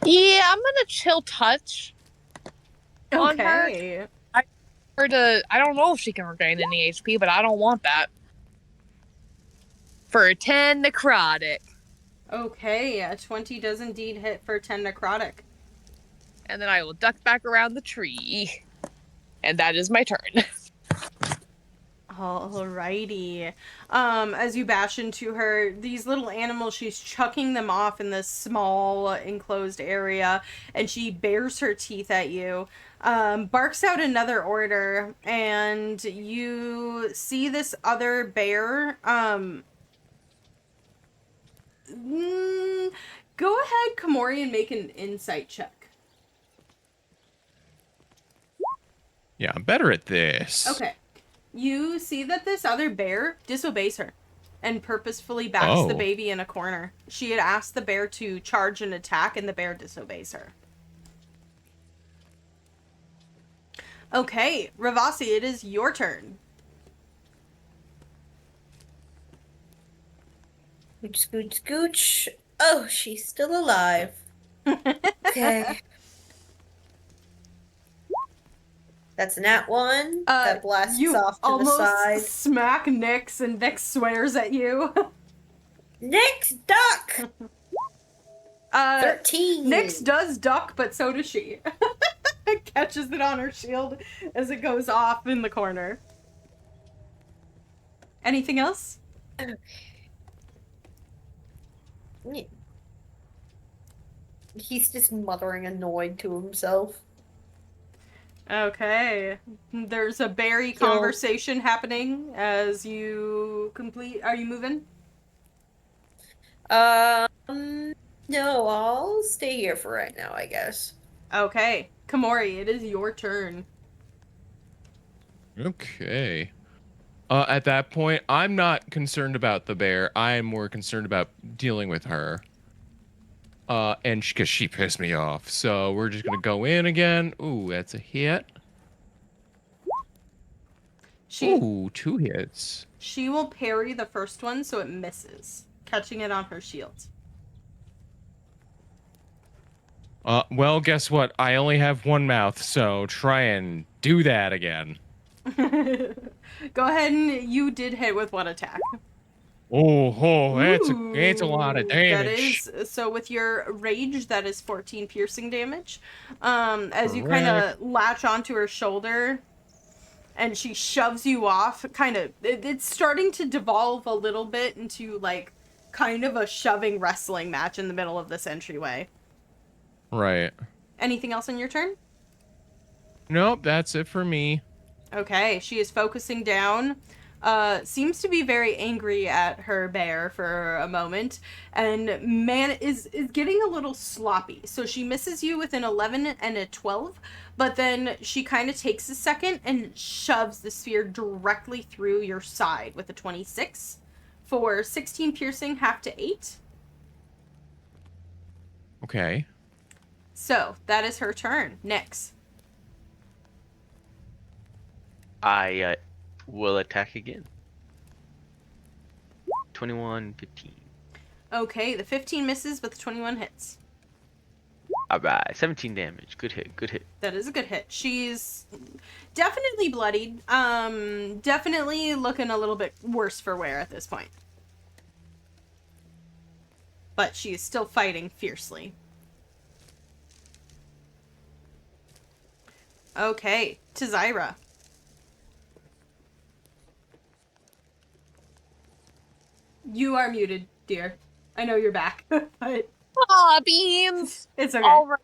Yeah, I'm gonna chill touch on her. Okay. I don't know if she can regain any HP, but I don't want that. For 10 necrotic. Okay, a 20 does indeed hit for 10 necrotic. And then I will duck back around the tree. And that is my turn. Alrighty. As you bash into her, these little animals, she's chucking them off in this small enclosed area, and she bares her teeth at you, barks out another order, and you see this other bear, go ahead, Komori, and make an insight check. Yeah, I'm better at this. Okay. You see that this other bear disobeys her and purposefully backs the baby in a corner. She had asked the bear to charge an attack, and the bear disobeys her. Okay, Ravasi, it is your turn. Scooch, scooch, scooch. Oh, she's still alive. Okay. That's a nat 1. That blasts you off to the almost side. smack Nyx, and Nyx swears at you. Nyx, duck! 13. Nyx does duck, but so does she. Catches it on her shield as it goes off in the corner. Anything else? He's just muttering annoyed to himself. Okay. There's a berry conversation happening as you complete... Are you moving? No, I'll stay here for right now, I guess. Okay. Komori, it is your turn. Okay. At that point, I'm not concerned about the bear. I am more concerned about dealing with her. And because she pissed me off. So we're just going to go in again. Ooh, that's a hit. Ooh, 2 hits. She will parry the first one, so it misses, catching it on her shield. Well, guess what? I only have one mouth, so try and do that again. Go ahead, and you did hit with one attack. That's a lot of damage. That is, so with your rage, that is 14 piercing damage. As you kind of latch onto her shoulder, and she shoves you off, it's starting to devolve a little bit into, like, kind of a shoving wrestling match in the middle of this entryway. Right. Anything else on your turn? Nope, that's it for me. Okay, she is focusing down. Seems to be very angry at her bear for a moment, and is getting a little sloppy. So she misses you with an 11 and a 12, but then she kind of takes a second and shoves the sphere directly through your side with a 26 for 16 piercing, half to 8. Okay. So that is her turn. Next. I will attack again. 21, 15. Okay, the 15 misses, but the 21 hits. Alright, 17 damage. Good hit, good hit. That is a good hit. She's definitely bloodied. Definitely looking a little bit worse for wear at this point. But she is still fighting fiercely. Okay, to Zyra. You are muted, dear. I know you're back, but Ah, beans! it's okay. All right.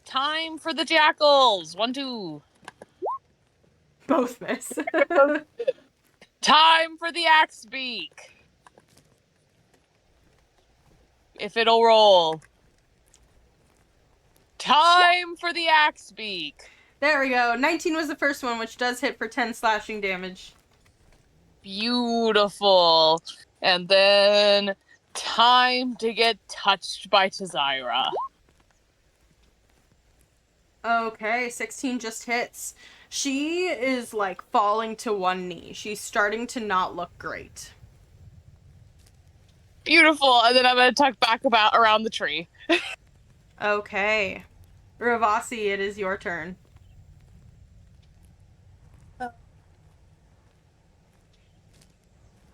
Time for the jackals. 1, 2. Both miss. Time for the axe beak. If it'll roll. Time for the axe beak. There we go. 19 was the first one, which does hit for 10 slashing damage. Beautiful. And then time to get touched by Tazira. Okay, 16 just hits. She is, like, falling to one knee. She's starting to not look great. Beautiful. And then I'm going to tuck back around the tree. Okay. Ravasi, it is your turn.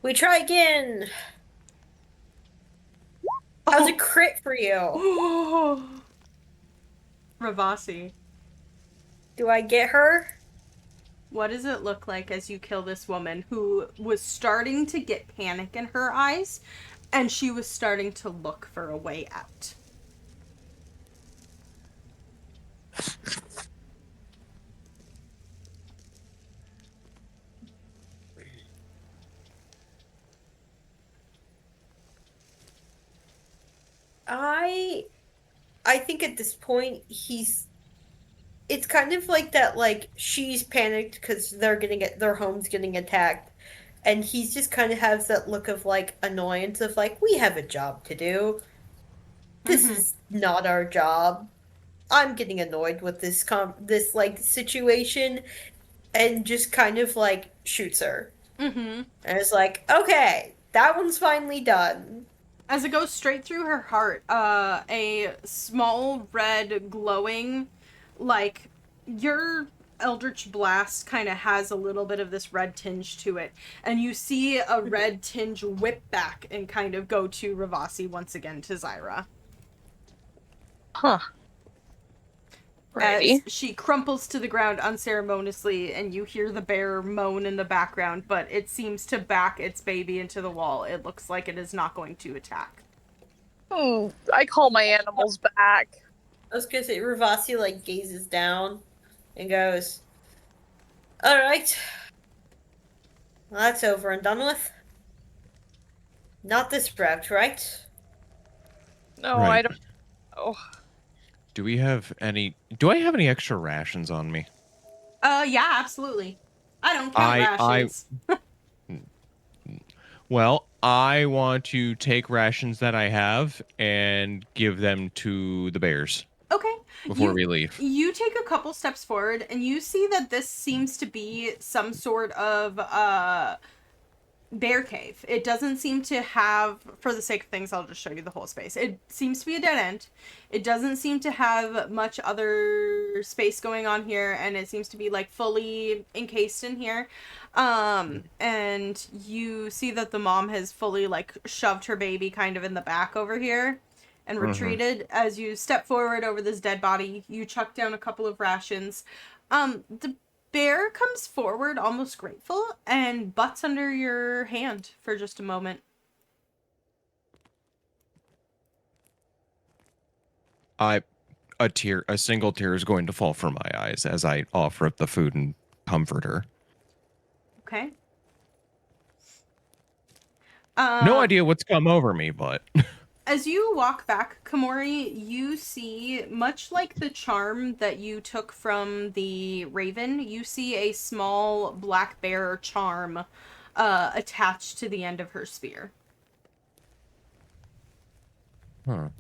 We try again. How's a crit for you? Ravasi, Do I get her? what does it look like as you kill this woman who was starting to get panic in her eyes, and she was starting to look for a way out? I think at this point it's kind of like that, like she's panicked because their home's getting attacked, and he's just kind of has that look of like annoyance of like, we have a job to do. This is not our job. I'm getting annoyed with this like situation, and just kind of like shoots her. Mm-hmm. And it's like, okay, that one's finally done. As it goes straight through her heart, a small red glowing, like, your Eldritch Blast kind of has a little bit of this red tinge to it. And you see a red tinge whip back and kind of go to Ravasi once again to Zyra. Huh. As Righty. she crumples to the ground unceremoniously, and you hear the bear moan in the background, but it seems to back its baby into the wall. It looks like it is not going to attack. I call my animals back. I was gonna say, Ravasi like gazes down and goes, alright. Well, that's over and done with. Not this route, right? No, Right. I don't. Oh. Do I have any extra rations on me? Yeah, absolutely. I don't count rations. Well, I want to take rations that I have and give them to the bears Okay. before we leave. You take a couple steps forward, and you see that this seems to be some sort of bear cave. It doesn't seem to have, for the sake of things, I'll just show you the whole space. It seems to be a dead end. It doesn't seem to have much other space going on here, and it seems to be like fully encased in here. And you see that the mom has fully like shoved her baby kind of in the back over here and retreated. As you step forward over this dead body, you chuck down a couple of rations. The bear comes forward almost grateful and butts under your hand for just a moment. A single tear is going to fall from my eyes as I offer up the food and comfort her. Okay. No idea what's come over me, but As you walk back, Komori, you see, much like the charm that you took from the raven, you see a small black bear charm attached to the end of her spear. huh.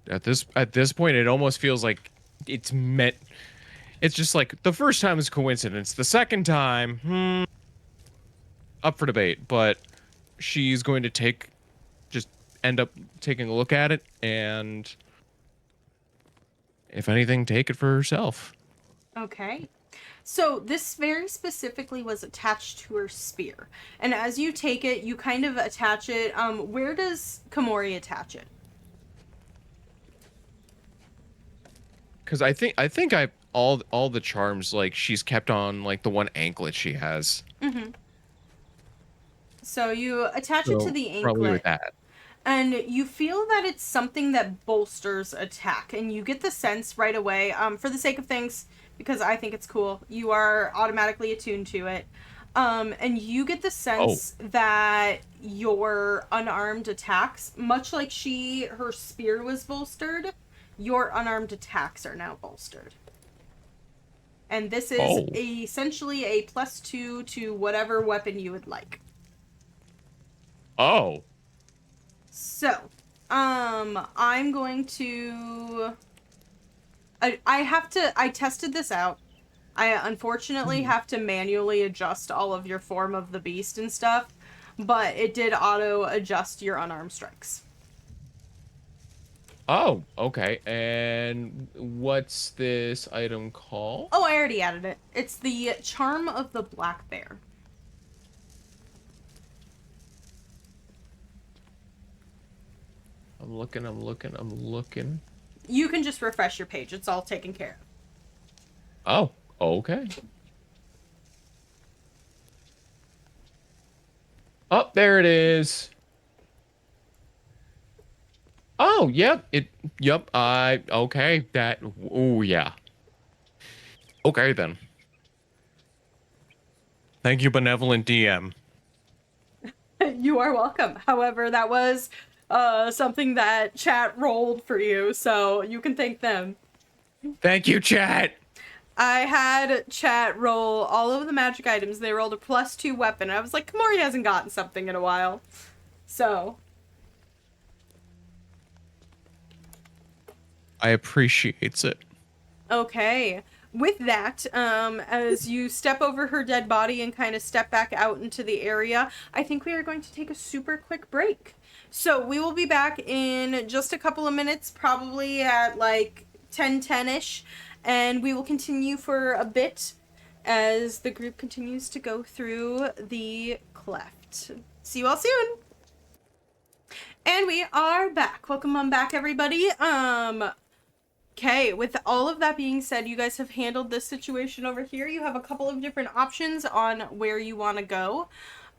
At this point, it almost feels like it's meant. It's just like the first time is coincidence. The second time, up for debate, but she's going to just end up taking a look at it, and if anything, take it for herself. Okay. So this very specifically was attached to her spear. And as you take it, you kind of attach it. Where does Komori attach it? Because I think I all the charms, like, she's kept on, like, the one anklet she has. Mm-hmm. So you attach it to the anklet. Probably with that. And you feel that it's something that bolsters attack. And you get the sense right away, for the sake of things, because I think it's cool, you are automatically attuned to it. And you get the sense that your unarmed attacks, much like her spear was bolstered, your unarmed attacks are now bolstered. And this is essentially a +2 to whatever weapon you would like. Oh. So, I'm going to... I tested this out. I unfortunately have to manually adjust all of your form of the beast and stuff, but it did auto-adjust your unarmed strikes. Oh, okay. And what's this item called? Oh, I already added it. It's the Charm of the Black Bear. I'm looking. You can just refresh your page. It's all taken care of. Oh, okay. Oh, there it is. Oh, yep. Okay. Yeah. Okay, then. Thank you, benevolent DM. You are welcome. However, that was something that chat rolled for you, so you can thank them. Thank you, chat. I had chat roll all of the magic items. They rolled a +2 weapon. I was like, Komori hasn't gotten something in a while. So. I appreciates it. Okay. With that, as you step over her dead body and kind of step back out into the area, I think we are going to take a super quick break. So we will be back in just a couple of minutes, probably at like 10:10ish, and we will continue for a bit as the group continues to go through the cleft. See you all soon. And we are back. Welcome on back, everybody. Okay, with all of that being said, you guys have handled this situation over here. You have a couple of different options on where you want to go.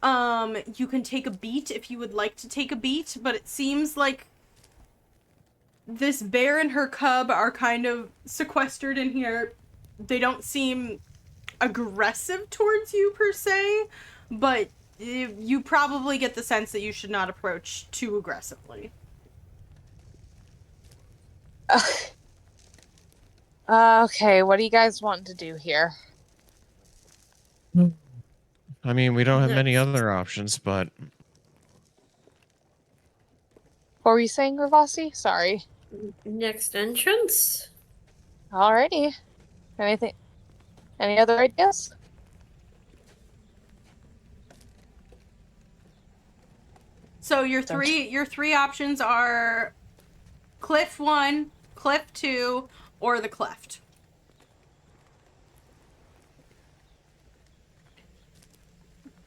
You can take a beat if you would like to take a beat, but it seems like this bear and her cub are kind of sequestered in here. They don't seem aggressive towards you per se, but you probably get the sense that you should not approach too aggressively. Okay, what do you guys want to do here? I mean, we don't have many other options, but... What were you saying, Ravasi? Sorry. Next entrance? Alrighty. Anything? Any other ideas? So your three options are Cliff 1, Cliff 2, or the Cleft.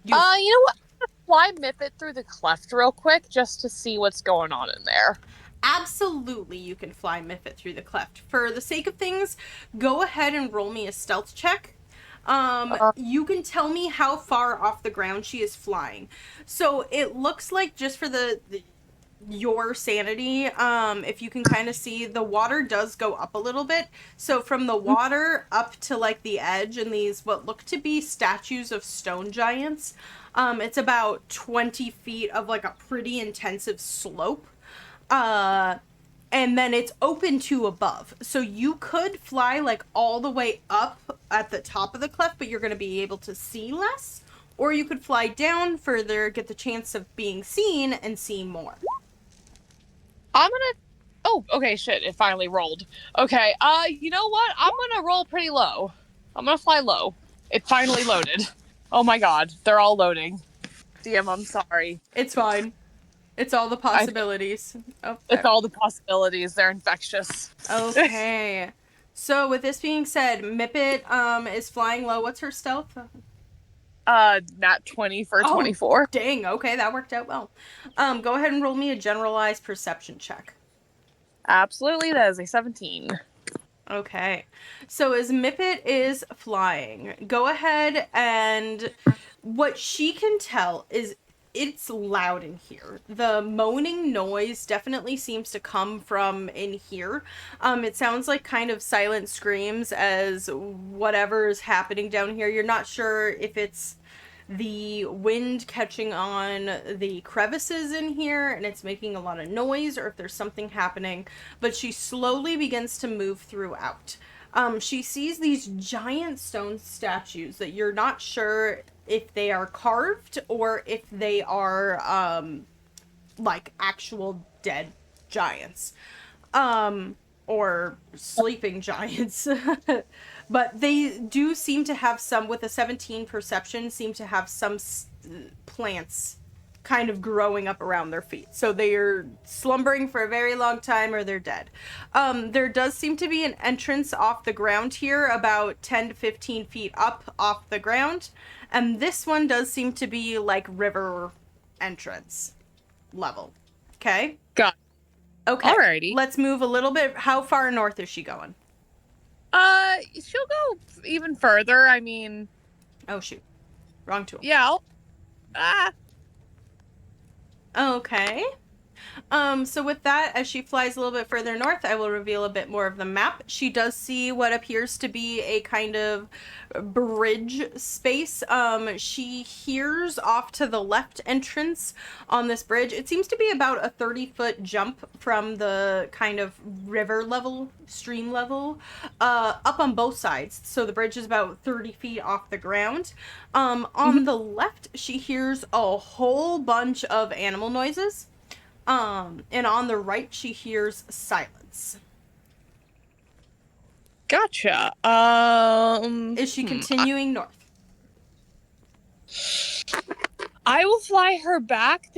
You know what? Fly Mythos through the cleft real quick just to see what's going on in there. Absolutely, you can fly Mythos through the cleft. For the sake of things, go ahead and roll me a stealth check. You can tell me how far off the ground she is flying. So it looks like, just for your sanity, if you can kind of see, the water does go up a little bit. So from the water up to like the edge and these what look to be statues of stone giants, it's about 20 feet of like a pretty intensive slope. And then it's open to above. So you could fly like all the way up at the top of the cleft, but you're going to be able to see less. Or you could fly down further, get the chance of being seen, and see more. I'm gonna... Oh, okay, shit, it finally rolled. Okay, you know what? I'm gonna roll pretty low. I'm gonna fly low. It finally loaded. Oh my god, they're all loading. DM, I'm sorry. It's fine. It's all the possibilities. Oh, It's all the possibilities. They're infectious. okay. So with this being said, Mippet is flying low. What's her stealth? Nat 20 for 24. Dang, okay, that worked out well. Go ahead and roll me a generalized perception check. Absolutely, that is a 17. Okay. So as Mippet is flying, go ahead and what she can tell is it's loud in here. The moaning noise definitely seems to come from in here. It sounds like kind of silent screams as whatever is happening down here. You're not sure if it's the wind catching on the crevices in here and it's making a lot of noise or if there's something happening, but she slowly begins to move throughout. She sees these giant stone statues that you're not sure if they are carved or if they are like actual dead giants or sleeping giants. But they do seem to have some, with a 17 perception, seem to have some plants kind of growing up around their feet. So they are slumbering for a very long time or they're dead. There does seem to be an entrance off the ground here, about 10 to 15 feet up off the ground. And this one does seem to be like river entrance level. Okay? Got it. Okay. Alrighty. Let's move a little bit. How far north is she going? She'll go even further. I mean... Oh, shoot. Wrong tool. Yeah, Okay. So with that, as she flies a little bit further north, I will reveal a bit more of the map. She does see what appears to be a kind of bridge space. She hears off to the left entrance on this bridge. It seems to be about a 30-foot jump from the kind of river level, stream level, up on both sides. So the bridge is about 30 feet off the ground. On the left, she hears a whole bunch of animal noises. And on the right, she hears silence. Gotcha. Is she continuing north? I will fly her back.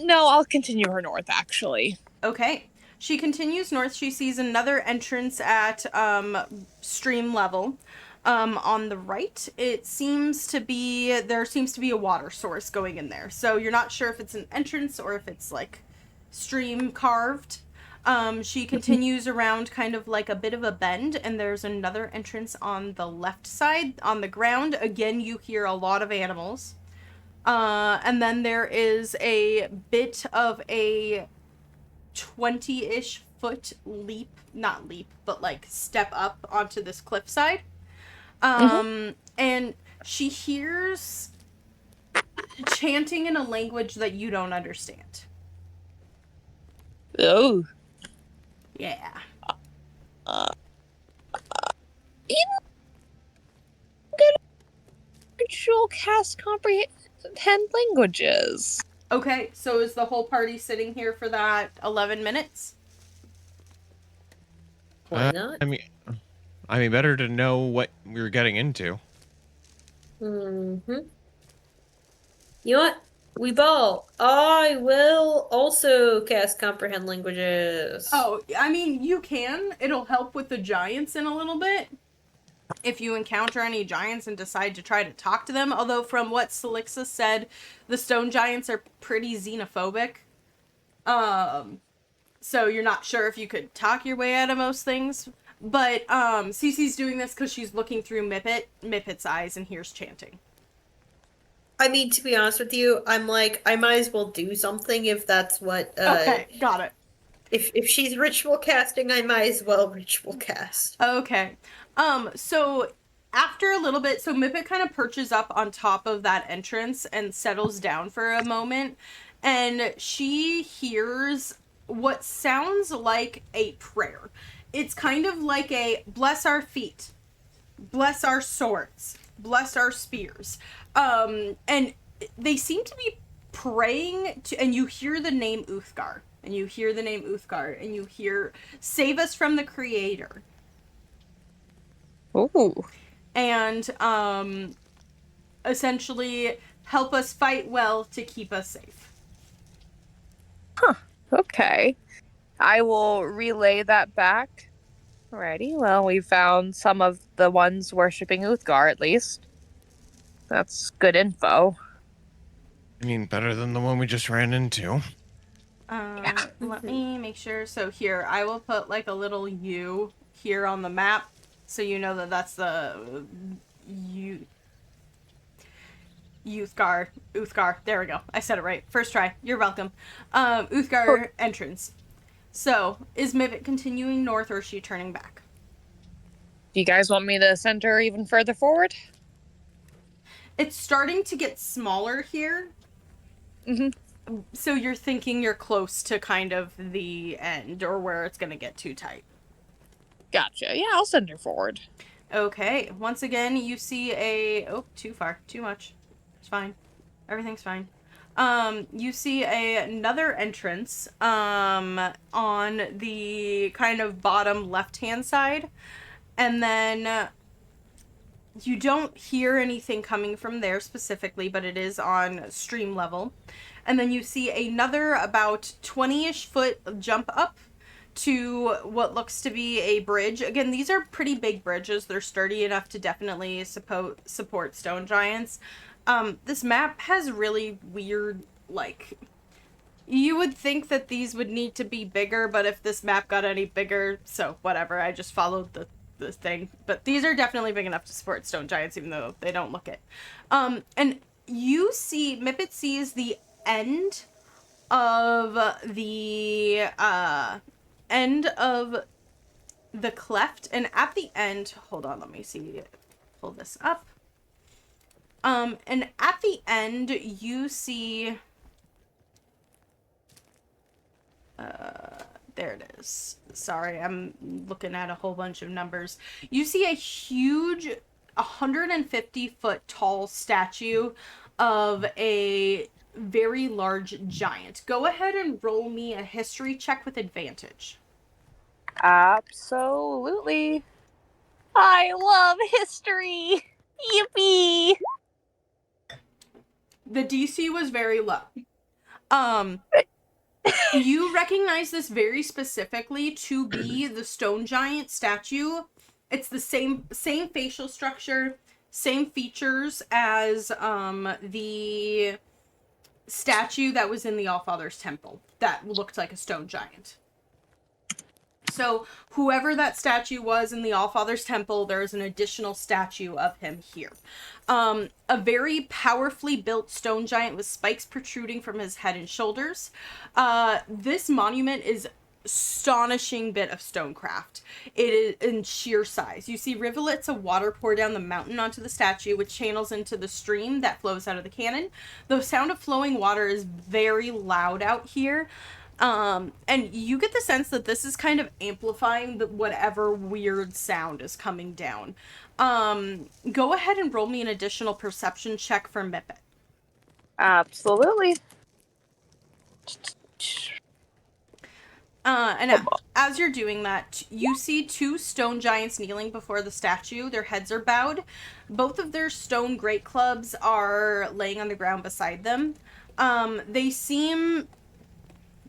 No, I'll continue her north, actually. Okay. She continues north. She sees another entrance at stream level. On the right, there seems to be a water source going in there. So you're not sure if it's an entrance or if it's like stream carved. She continues around kind of like a bit of a bend, and there's another entrance on the left side on the ground. Again, you hear a lot of animals. And then there is a bit of a 20-ish foot but like step up onto this cliffside. And she hears chanting in a language that you don't understand. Oh. Yeah. Ritual cast comprehend languages. Okay, so is the whole party sitting here for that 11 minutes? Why not? I mean, better to know what we were getting into. Mm-hmm. You know what? We bow. I will also cast comprehend languages. Oh, I mean, you can. It'll help with the giants in a little bit. If you encounter any giants and decide to try to talk to them. Although from what Selixa said, the stone giants are pretty xenophobic. So you're not sure if you could talk your way out of most things. But Cece's doing this because she's looking through Mippet's eyes and hears chanting. I mean, to be honest with you, I'm like, I might as well do something if that's what... Okay, got it. If she's ritual casting, I might as well ritual cast. Okay. So after a little bit, so Mippet kind of perches up on top of that entrance and settles down for a moment. And she hears what sounds like a prayer. It's kind of like a bless our feet, bless our swords, bless our spears. And they seem to be praying to, and you hear the name Uthgar, and you hear the name Uthgar, and you hear save us from the creator. Ooh. And essentially help us fight well to keep us safe. Okay. I will relay that back. Alrighty. Well, we found some of the ones worshipping Uthgar, at least. That's good info. I mean, better than the one we just ran into. Let me make sure. So here, I will put like a little U here on the map, so you know that that's the Uthgar. There we go. I said it right. First try. You're welcome. Uthgar entrance. So, is Mivit continuing north or is she turning back? Do you guys want me to send her even further forward? It's starting to get smaller here. So you're thinking you're close to kind of the end or where it's going to get too tight. Gotcha. Yeah, I'll send her forward. Okay. Once again, you see a... Oh, too far. Too much. It's fine. Everything's fine. You see another entrance on the kind of bottom left-hand side. And then you don't hear anything coming from there specifically, but it is on stream level. And then you see another about 20-ish foot jump up to what looks to be a bridge. Again, these are pretty big bridges. They're sturdy enough to definitely support stone giants. This map has really weird, like... You would think that these would need to be bigger, but if this map got any bigger, so whatever, I just followed this thing. But these are definitely big enough to support stone giants, even though they don't look it. And you see, Mipit sees the end of the cleft, and at the end, hold on, let me see, pull this up. And at the end, you see, there it is. Sorry, I'm looking at a whole bunch of numbers. You see a huge 150-foot tall statue of a very large giant. Go ahead and roll me a history check with advantage. Absolutely. I love history. Yippee! The DC was very low. You recognize this very specifically to be the stone giant statue. It's the same facial structure, same features as the statue that was in the Allfather's temple that looked like a stone giant. So whoever that statue was in the Allfather's temple, there's an additional statue of him here. A very powerfully built stone giant with spikes protruding from his head and shoulders. This monument is astonishing bit of stonecraft. It is in sheer size. You see rivulets of water pour down the mountain onto the statue, which channels into the stream that flows out of the cannon. The sound of flowing water is very loud out here. And you get the sense that this is kind of amplifying whatever weird sound is coming down. Go ahead and roll me an additional perception check for Mipit. Absolutely. And as you're doing that, you see two stone giants kneeling before the statue. Their heads are bowed. Both of their stone great clubs are laying on the ground beside them. They seem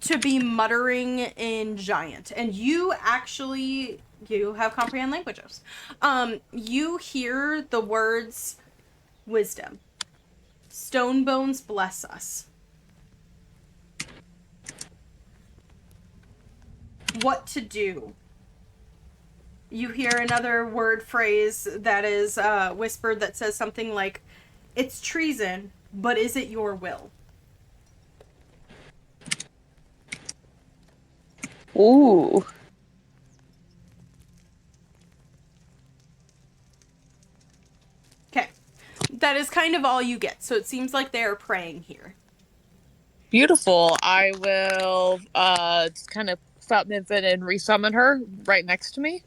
to be muttering in giant, and you have comprehend languages. You hear the words wisdom. Stone bones bless us. What to do. You hear another word phrase that is whispered that says something like, it's treason, but is it your will? Ooh. Okay. That is kind of all you get. So it seems like they are praying here. Beautiful. I will kind of stop Mivin and resummon her right next to me.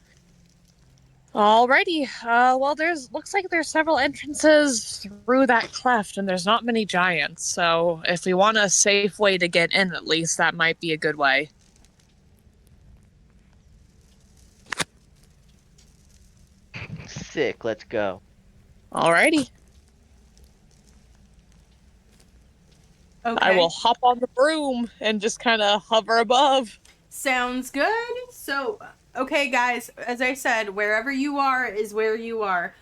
Alrighty. Well, looks like there's several entrances through that cleft, and there's not many giants. So if we want a safe way to get in, at least that might be a good way. Sick. Let's go. Alrighty. Okay. I will hop on the broom and just kind of hover above. Sounds good. So, okay, guys, as I said, wherever you are is where you are.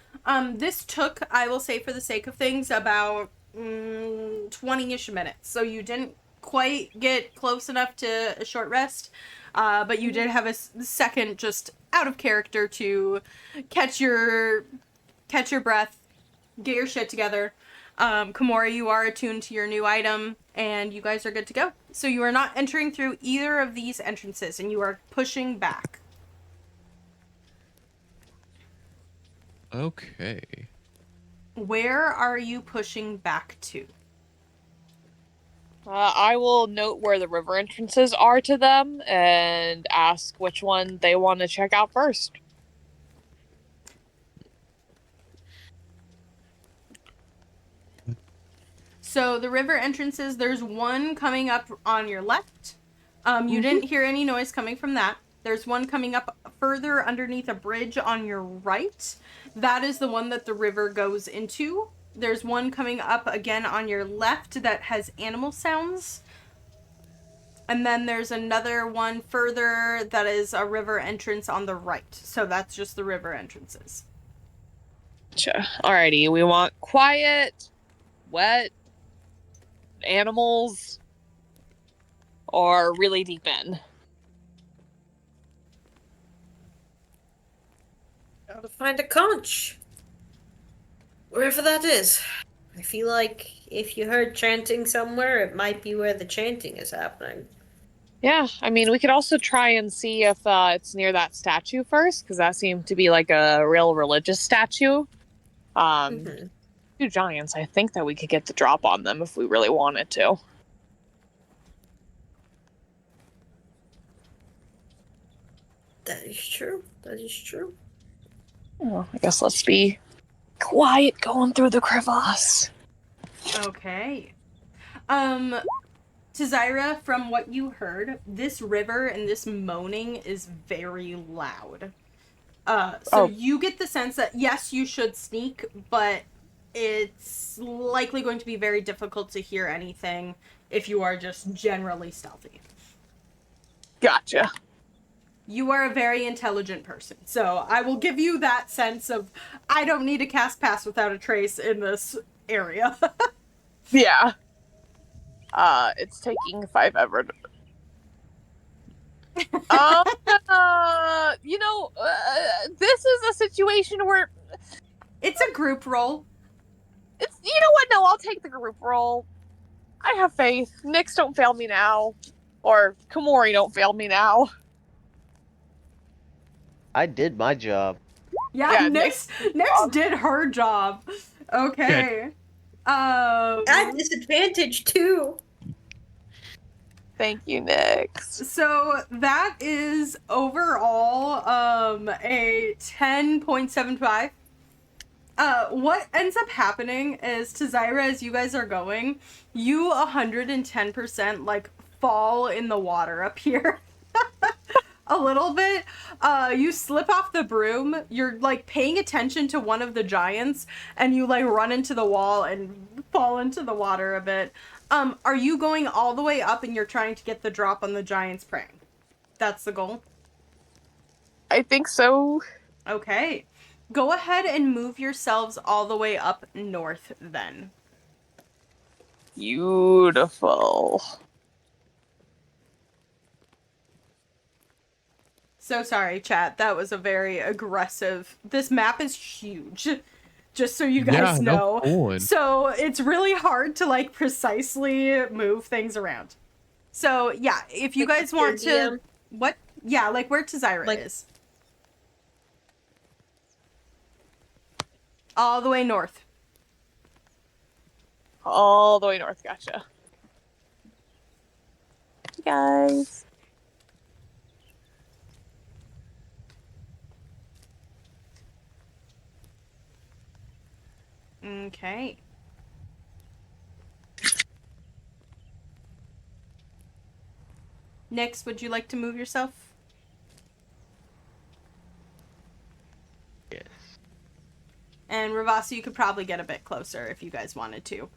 This took, I will say for the sake of things, about 20-ish minutes. So you didn't quite get close enough to a short rest, but you did have a second just out of character to catch your breath, get your shit together. Komori, you are attuned to your new item, and you guys are good to go. So you are not entering through either of these entrances, and you are pushing back. Okay. Where are you pushing back to? I will note where the river entrances are to them and ask which one they want to check out first. So the river entrances, there's one coming up on your left. You didn't hear any noise coming from that. There's one coming up further underneath a bridge on your right. That is the one that the river goes into. There's one coming up again on your left that has animal sounds. And then there's another one further that is a river entrance on the right. So that's just the river entrances. Gotcha. Alrighty, we want quiet, wet, animals, or really deep in. Gotta find a conch. Wherever that is. I feel like if you heard chanting somewhere, it might be where the chanting is happening. Yeah, I mean, we could also try and see if it's near that statue first, because that seemed to be like a real religious statue. Two giants, I think that we could get the drop on them if we really wanted to. That is true. That is true. Well, I guess let's be quiet going through the crevasse. Okay. Tazira, from what you heard, this river and this moaning is very loud. So you get the sense that, yes, you should sneak, but it's likely going to be very difficult to hear anything if you are just generally stealthy. Gotcha. You are a very intelligent person, so I will give you that sense of, I don't need to cast Pass Without a Trace in this area. Yeah. It's taking 5 ever. This is a situation where It's a group roll. it's, you know what? No, I'll take the group roll. I have faith. Nyx, don't fail me now. Or Komori, don't fail me now. I did my job. Yeah, Nyx did her job. Okay. At disadvantage too. Thank you, Nyx. So that is overall a 10.75. What ends up happening is, to Zyra, as you guys are going, you 110% like fall in the water up here. A little bit. You slip off the broom, you're like paying attention to one of the giants, and you like run into the wall and fall into the water a bit. Are you going all the way up and you're trying to get the drop on the giant's praying? That's the goal? I think so. Okay. Go ahead and move yourselves all the way up north then. Beautiful. So sorry, chat. That was a very aggressive... This map is huge. Just so you guys know. No so it's really hard to like precisely move things around. So yeah, if you guys want to... What? Yeah, like where Tazira is. All the way north. All the way north, gotcha. Hey guys. Okay. Next, would you like to move yourself? Yes. And Ravasi, you could probably get a bit closer if you guys wanted to.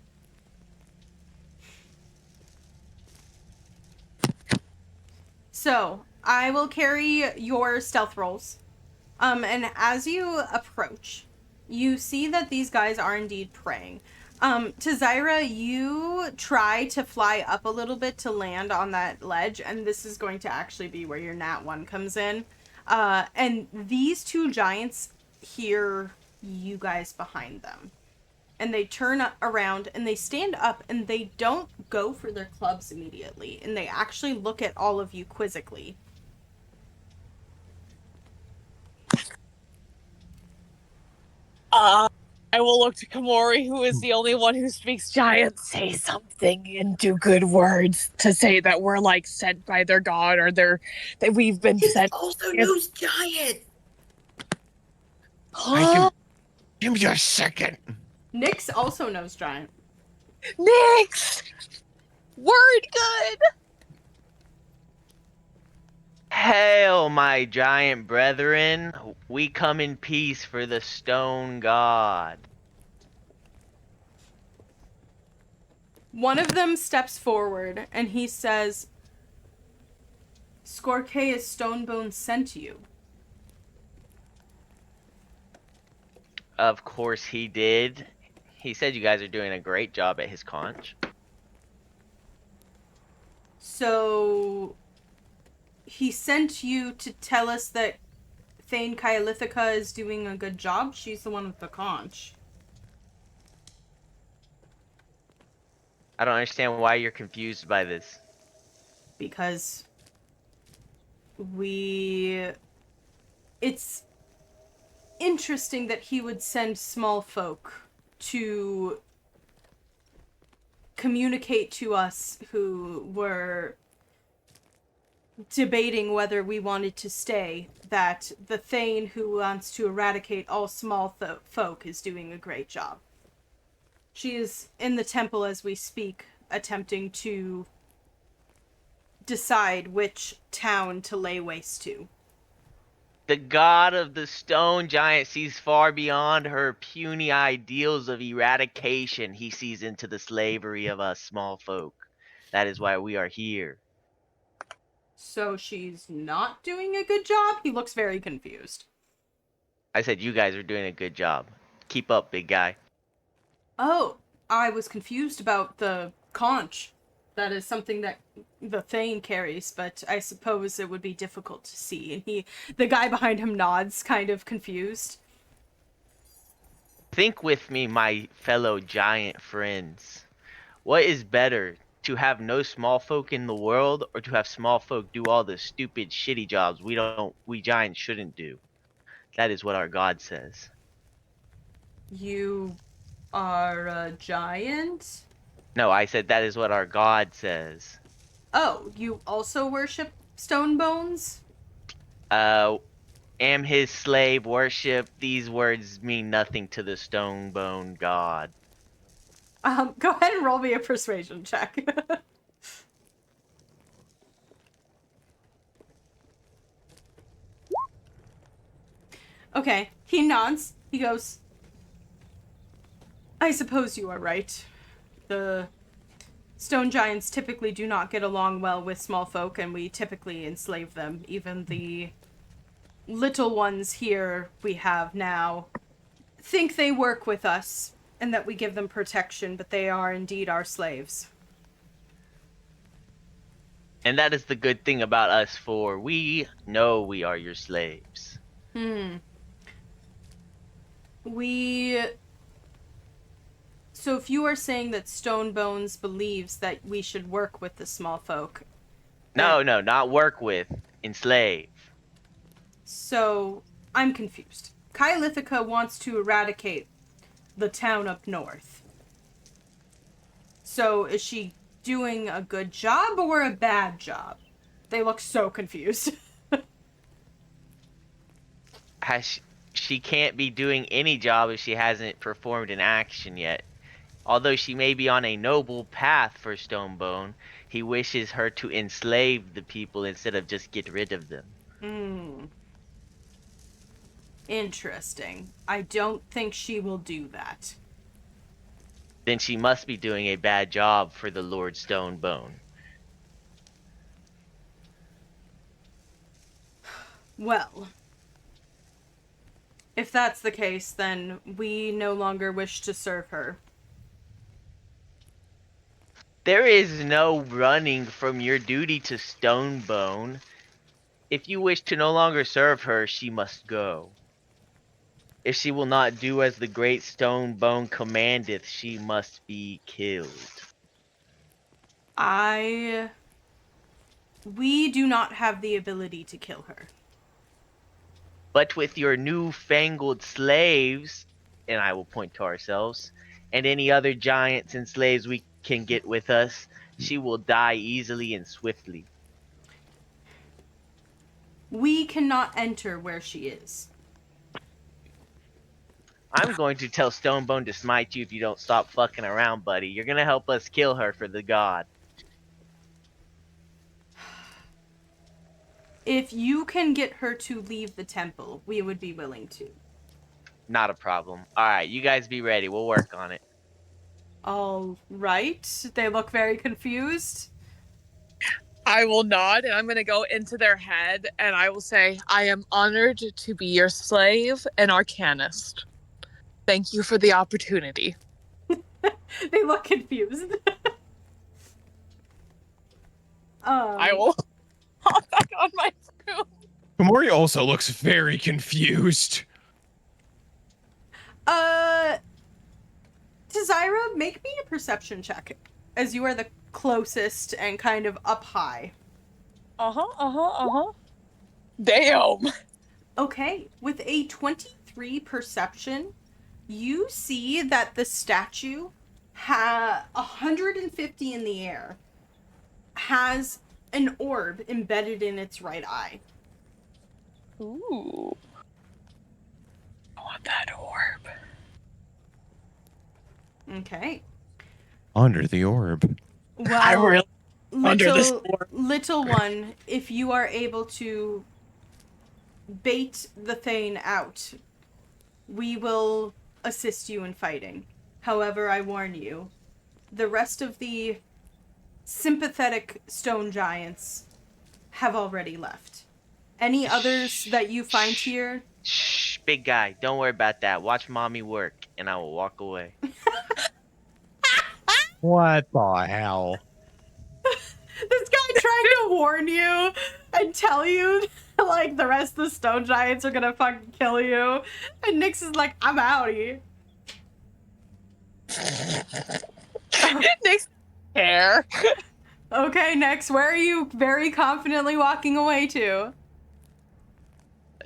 So I will carry your stealth rolls. And as you approach, you see that these guys are indeed praying. To Zyra, you try to fly up a little bit to land on that ledge, and this is going to actually be where your nat 1 comes in. And these two giants hear you guys behind them. And they turn around and they stand up and they don't go for their clubs immediately. And they actually look at all of you quizzically. I will look to Komori, who is the only one who speaks giant. Say something and do good words to say that we're like sent by their god or that we've been sent. Also knows giant. Give me a second. Nyx also knows giant. Nyx! Word good! Hail, my giant brethren. We come in peace for the stone god. One of them steps forward and he says, Skorkeus Stonebone sent you. Of course he did. He said you guys are doing a great job at his conch. So he sent you to tell us that Thane Kaelithica is doing a good job? She's the one with the conch. I don't understand why you're confused by this. Because it's interesting that he would send small folk to communicate to us who were debating whether we wanted to stay, that the Thane who wants to eradicate all small folk is doing a great job. She is in the temple as we speak, attempting to decide which town to lay waste to. The god of the stone giant sees far beyond her puny ideals of eradication. He sees into the slavery of us small folk. That is why we are here. So she's not doing a good job? He looks very confused. I said you guys are doing a good job. Keep up, big guy. Oh, I was confused about the conch. That is something that the Thane carries, but I suppose it would be difficult to see. And the guy behind him nods, kind of confused. Think with me, my fellow giant friends. What is better, to have no small folk in the world, or to have small folk do all the stupid, shitty jobs we giants shouldn't do? That is what our god says. You are a giant? No, I said that is what our god says. Oh, you also worship stone bones? Am his slave, worship. These words mean nothing to the stone bone god. Go ahead and roll me a persuasion check. Okay, he nods. He goes, I suppose you are right. The stone giants typically do not get along well with small folk, and we typically enslave them. Even the little ones here we have now think they work with us and that we give them protection, but they are indeed our slaves. And that is the good thing about us, for we know we are your slaves. So if you are saying that Stone Bones believes that we should work with the small folk... No, not work with. Enslave. So, I'm confused. Kaelithica wants to eradicate the town up north. So, is she doing a good job or a bad job? They look so confused. She can't be doing any job if she hasn't performed an action yet. Although she may be on a noble path for Stonebone, he wishes her to enslave the people instead of just get rid of them. Interesting. I don't think she will do that. Then she must be doing a bad job for the Lord Stonebone. Well, if that's the case, then we no longer wish to serve her. There is no running from your duty to Stonebone. If you wish to no longer serve her, she must go. If she will not do as the great Stonebone commandeth, she must be killed. We do not have the ability to kill her. But with your newfangled slaves, and I will point to ourselves, and any other giants and slaves we can get with us, she will die easily and swiftly. We cannot enter where she is. I'm going to tell Stonebone to smite you if you don't stop fucking around, buddy. You're gonna help us kill her for the god. If you can get her to leave the temple, we would be willing to. Not a problem. Alright, you guys be ready. We'll work on it. All right. They look very confused. I will nod and I'm going to go into their head and I will say, I am honored to be your slave and arcanist. Thank you for the opportunity. They look confused. I will hop back on my room. Komori also looks very confused. Tazira, make me a perception check, as you are the closest and kind of up high. Damn. Okay, with a 23 perception, you see that the statue, 150 in the air, has an orb embedded in its right eye. Ooh. I want that orb. Okay. Under the orb. Well, I really under this orb. Little one, if you are able to bait the Thane out, we will assist you in fighting. However, I warn you, the rest of the sympathetic stone giants have already left. Any others that you find here? Shh, big guy. Don't worry about that. Watch mommy work, and I will walk away. What the hell? This guy trying to warn you and tell you, like, the rest of the stone giants are gonna fucking kill you. And Nyx is like, I'm outie. Next hair. Okay, next, where are you very confidently walking away to?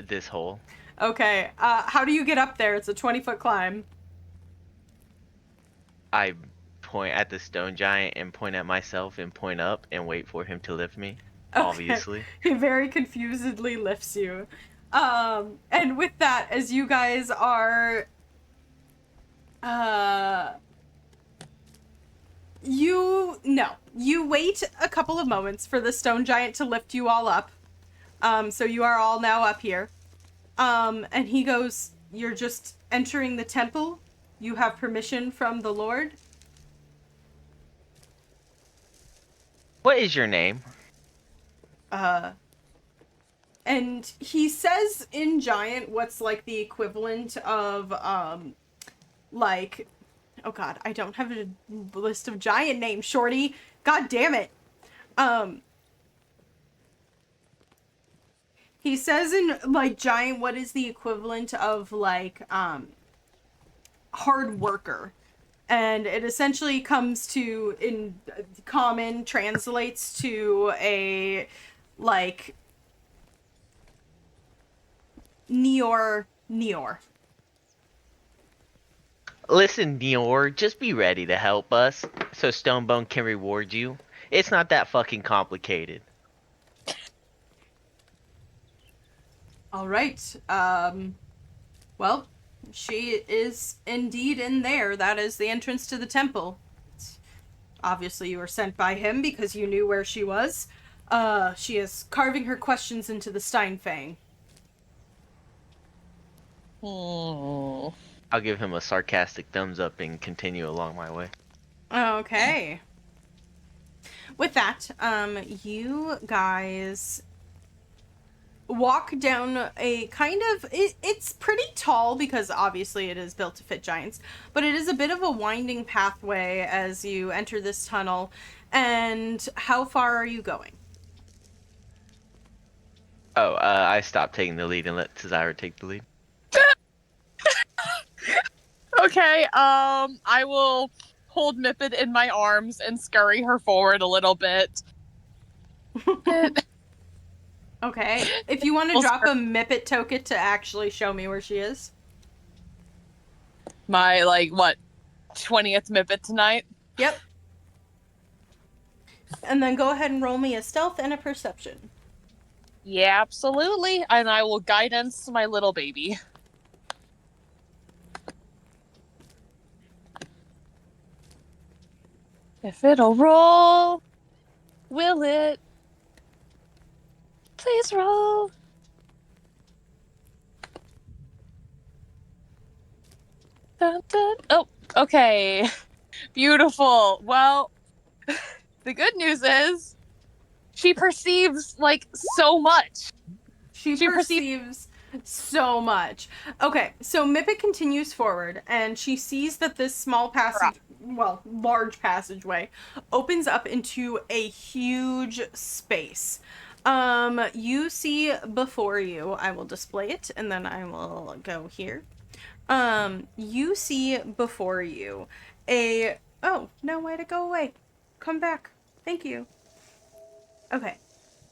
This hole. Okay, how do you get up there? It's a 20-foot climb. I point at the stone giant and point at myself and point up and wait for him to lift me. Okay. Obviously. He very confusedly lifts you. And with that, as you guys are... You wait a couple of moments for the stone giant to lift you all up. So you are all now up here. And he goes, you're just entering the temple. You have permission from the Lord. What is your name? And he says in giant what's like the equivalent of, like, oh god, I don't have a list of giant names, shorty. God damn it. He says in, like, giant what is the equivalent of, like, hard worker. And it essentially comes to, in common, translates to a, like, Neor. Listen, Nior, just be ready to help us so Stonebone can reward you. It's not that fucking complicated. All right. Well, she is indeed in there. That is the entrance to the temple. Obviously, you were sent by him because you knew where she was. She is carving her questions into the Steinfang. Oh. I'll give him a sarcastic thumbs up and continue along my way. Okay. With that, you guys walk down a kind of it's pretty tall because obviously it is built to fit giants, but it is a bit of a winding pathway as you enter this tunnel. And how far are you going? Oh, I stopped taking the lead and let Zari take the lead. Okay, I will hold Mipid in my arms and scurry her forward a little bit. Okay, if you want to We'll drop a Mippet token to actually show me where she is. My, 20th Mipid tonight? Yep. And then go ahead and roll me a stealth and a perception. Yeah, absolutely. And I will guidance my little baby. If it'll roll, will it? Please roll. Dun, dun. Oh, okay. Beautiful. Well, the good news is she perceives, so much. She perceives so much. Okay, so Mippet continues forward, and she sees that this small large passageway opens up into a huge space. You see before you, I will display it, and then I will go here. You see before you oh, no, why'd it go away? Come back. Thank you. Okay.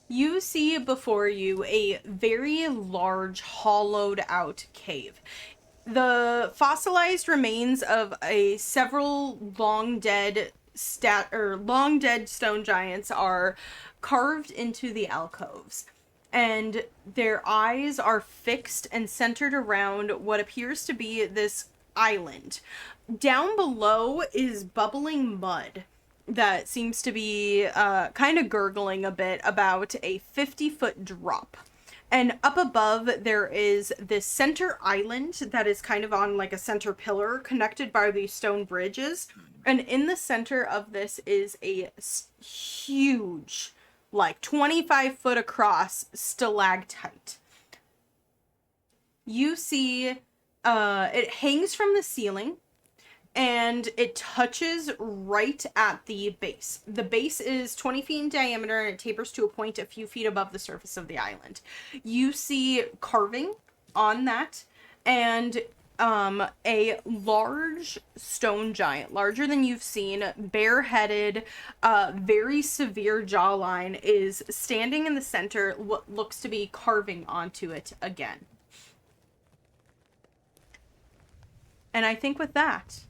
You see before you a very large, hollowed out cave. The fossilized remains of several long dead stone giants are carved into the alcoves, and their eyes are fixed and centered around what appears to be this island. Down below is bubbling mud that seems to be kind of gurgling a bit, about a 50-foot drop. And up above, there is this center island that is kind of on like a center pillar connected by these stone bridges. And in the center of this is a huge, 25-foot across stalactite. You see it hangs from the ceiling, and it touches right at the base. The base is 20 feet in diameter, and it tapers to a point a few feet above the surface of the island. You see carving on that, and a large stone giant, larger than you've seen, bareheaded, very severe jawline, is standing in the center, what looks to be carving onto it again. And I think with that,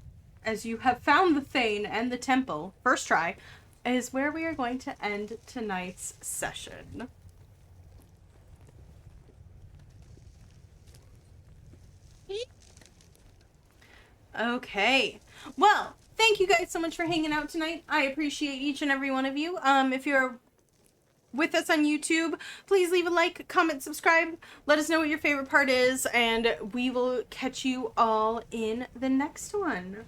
as you have found the Thane and the temple, first try, is where we are going to end tonight's session. Okay. Well, thank you guys so much for hanging out tonight. I appreciate each and every one of you. If you're with us on YouTube, please leave a like, comment, subscribe. Let us know what your favorite part is, and we will catch you all in the next one.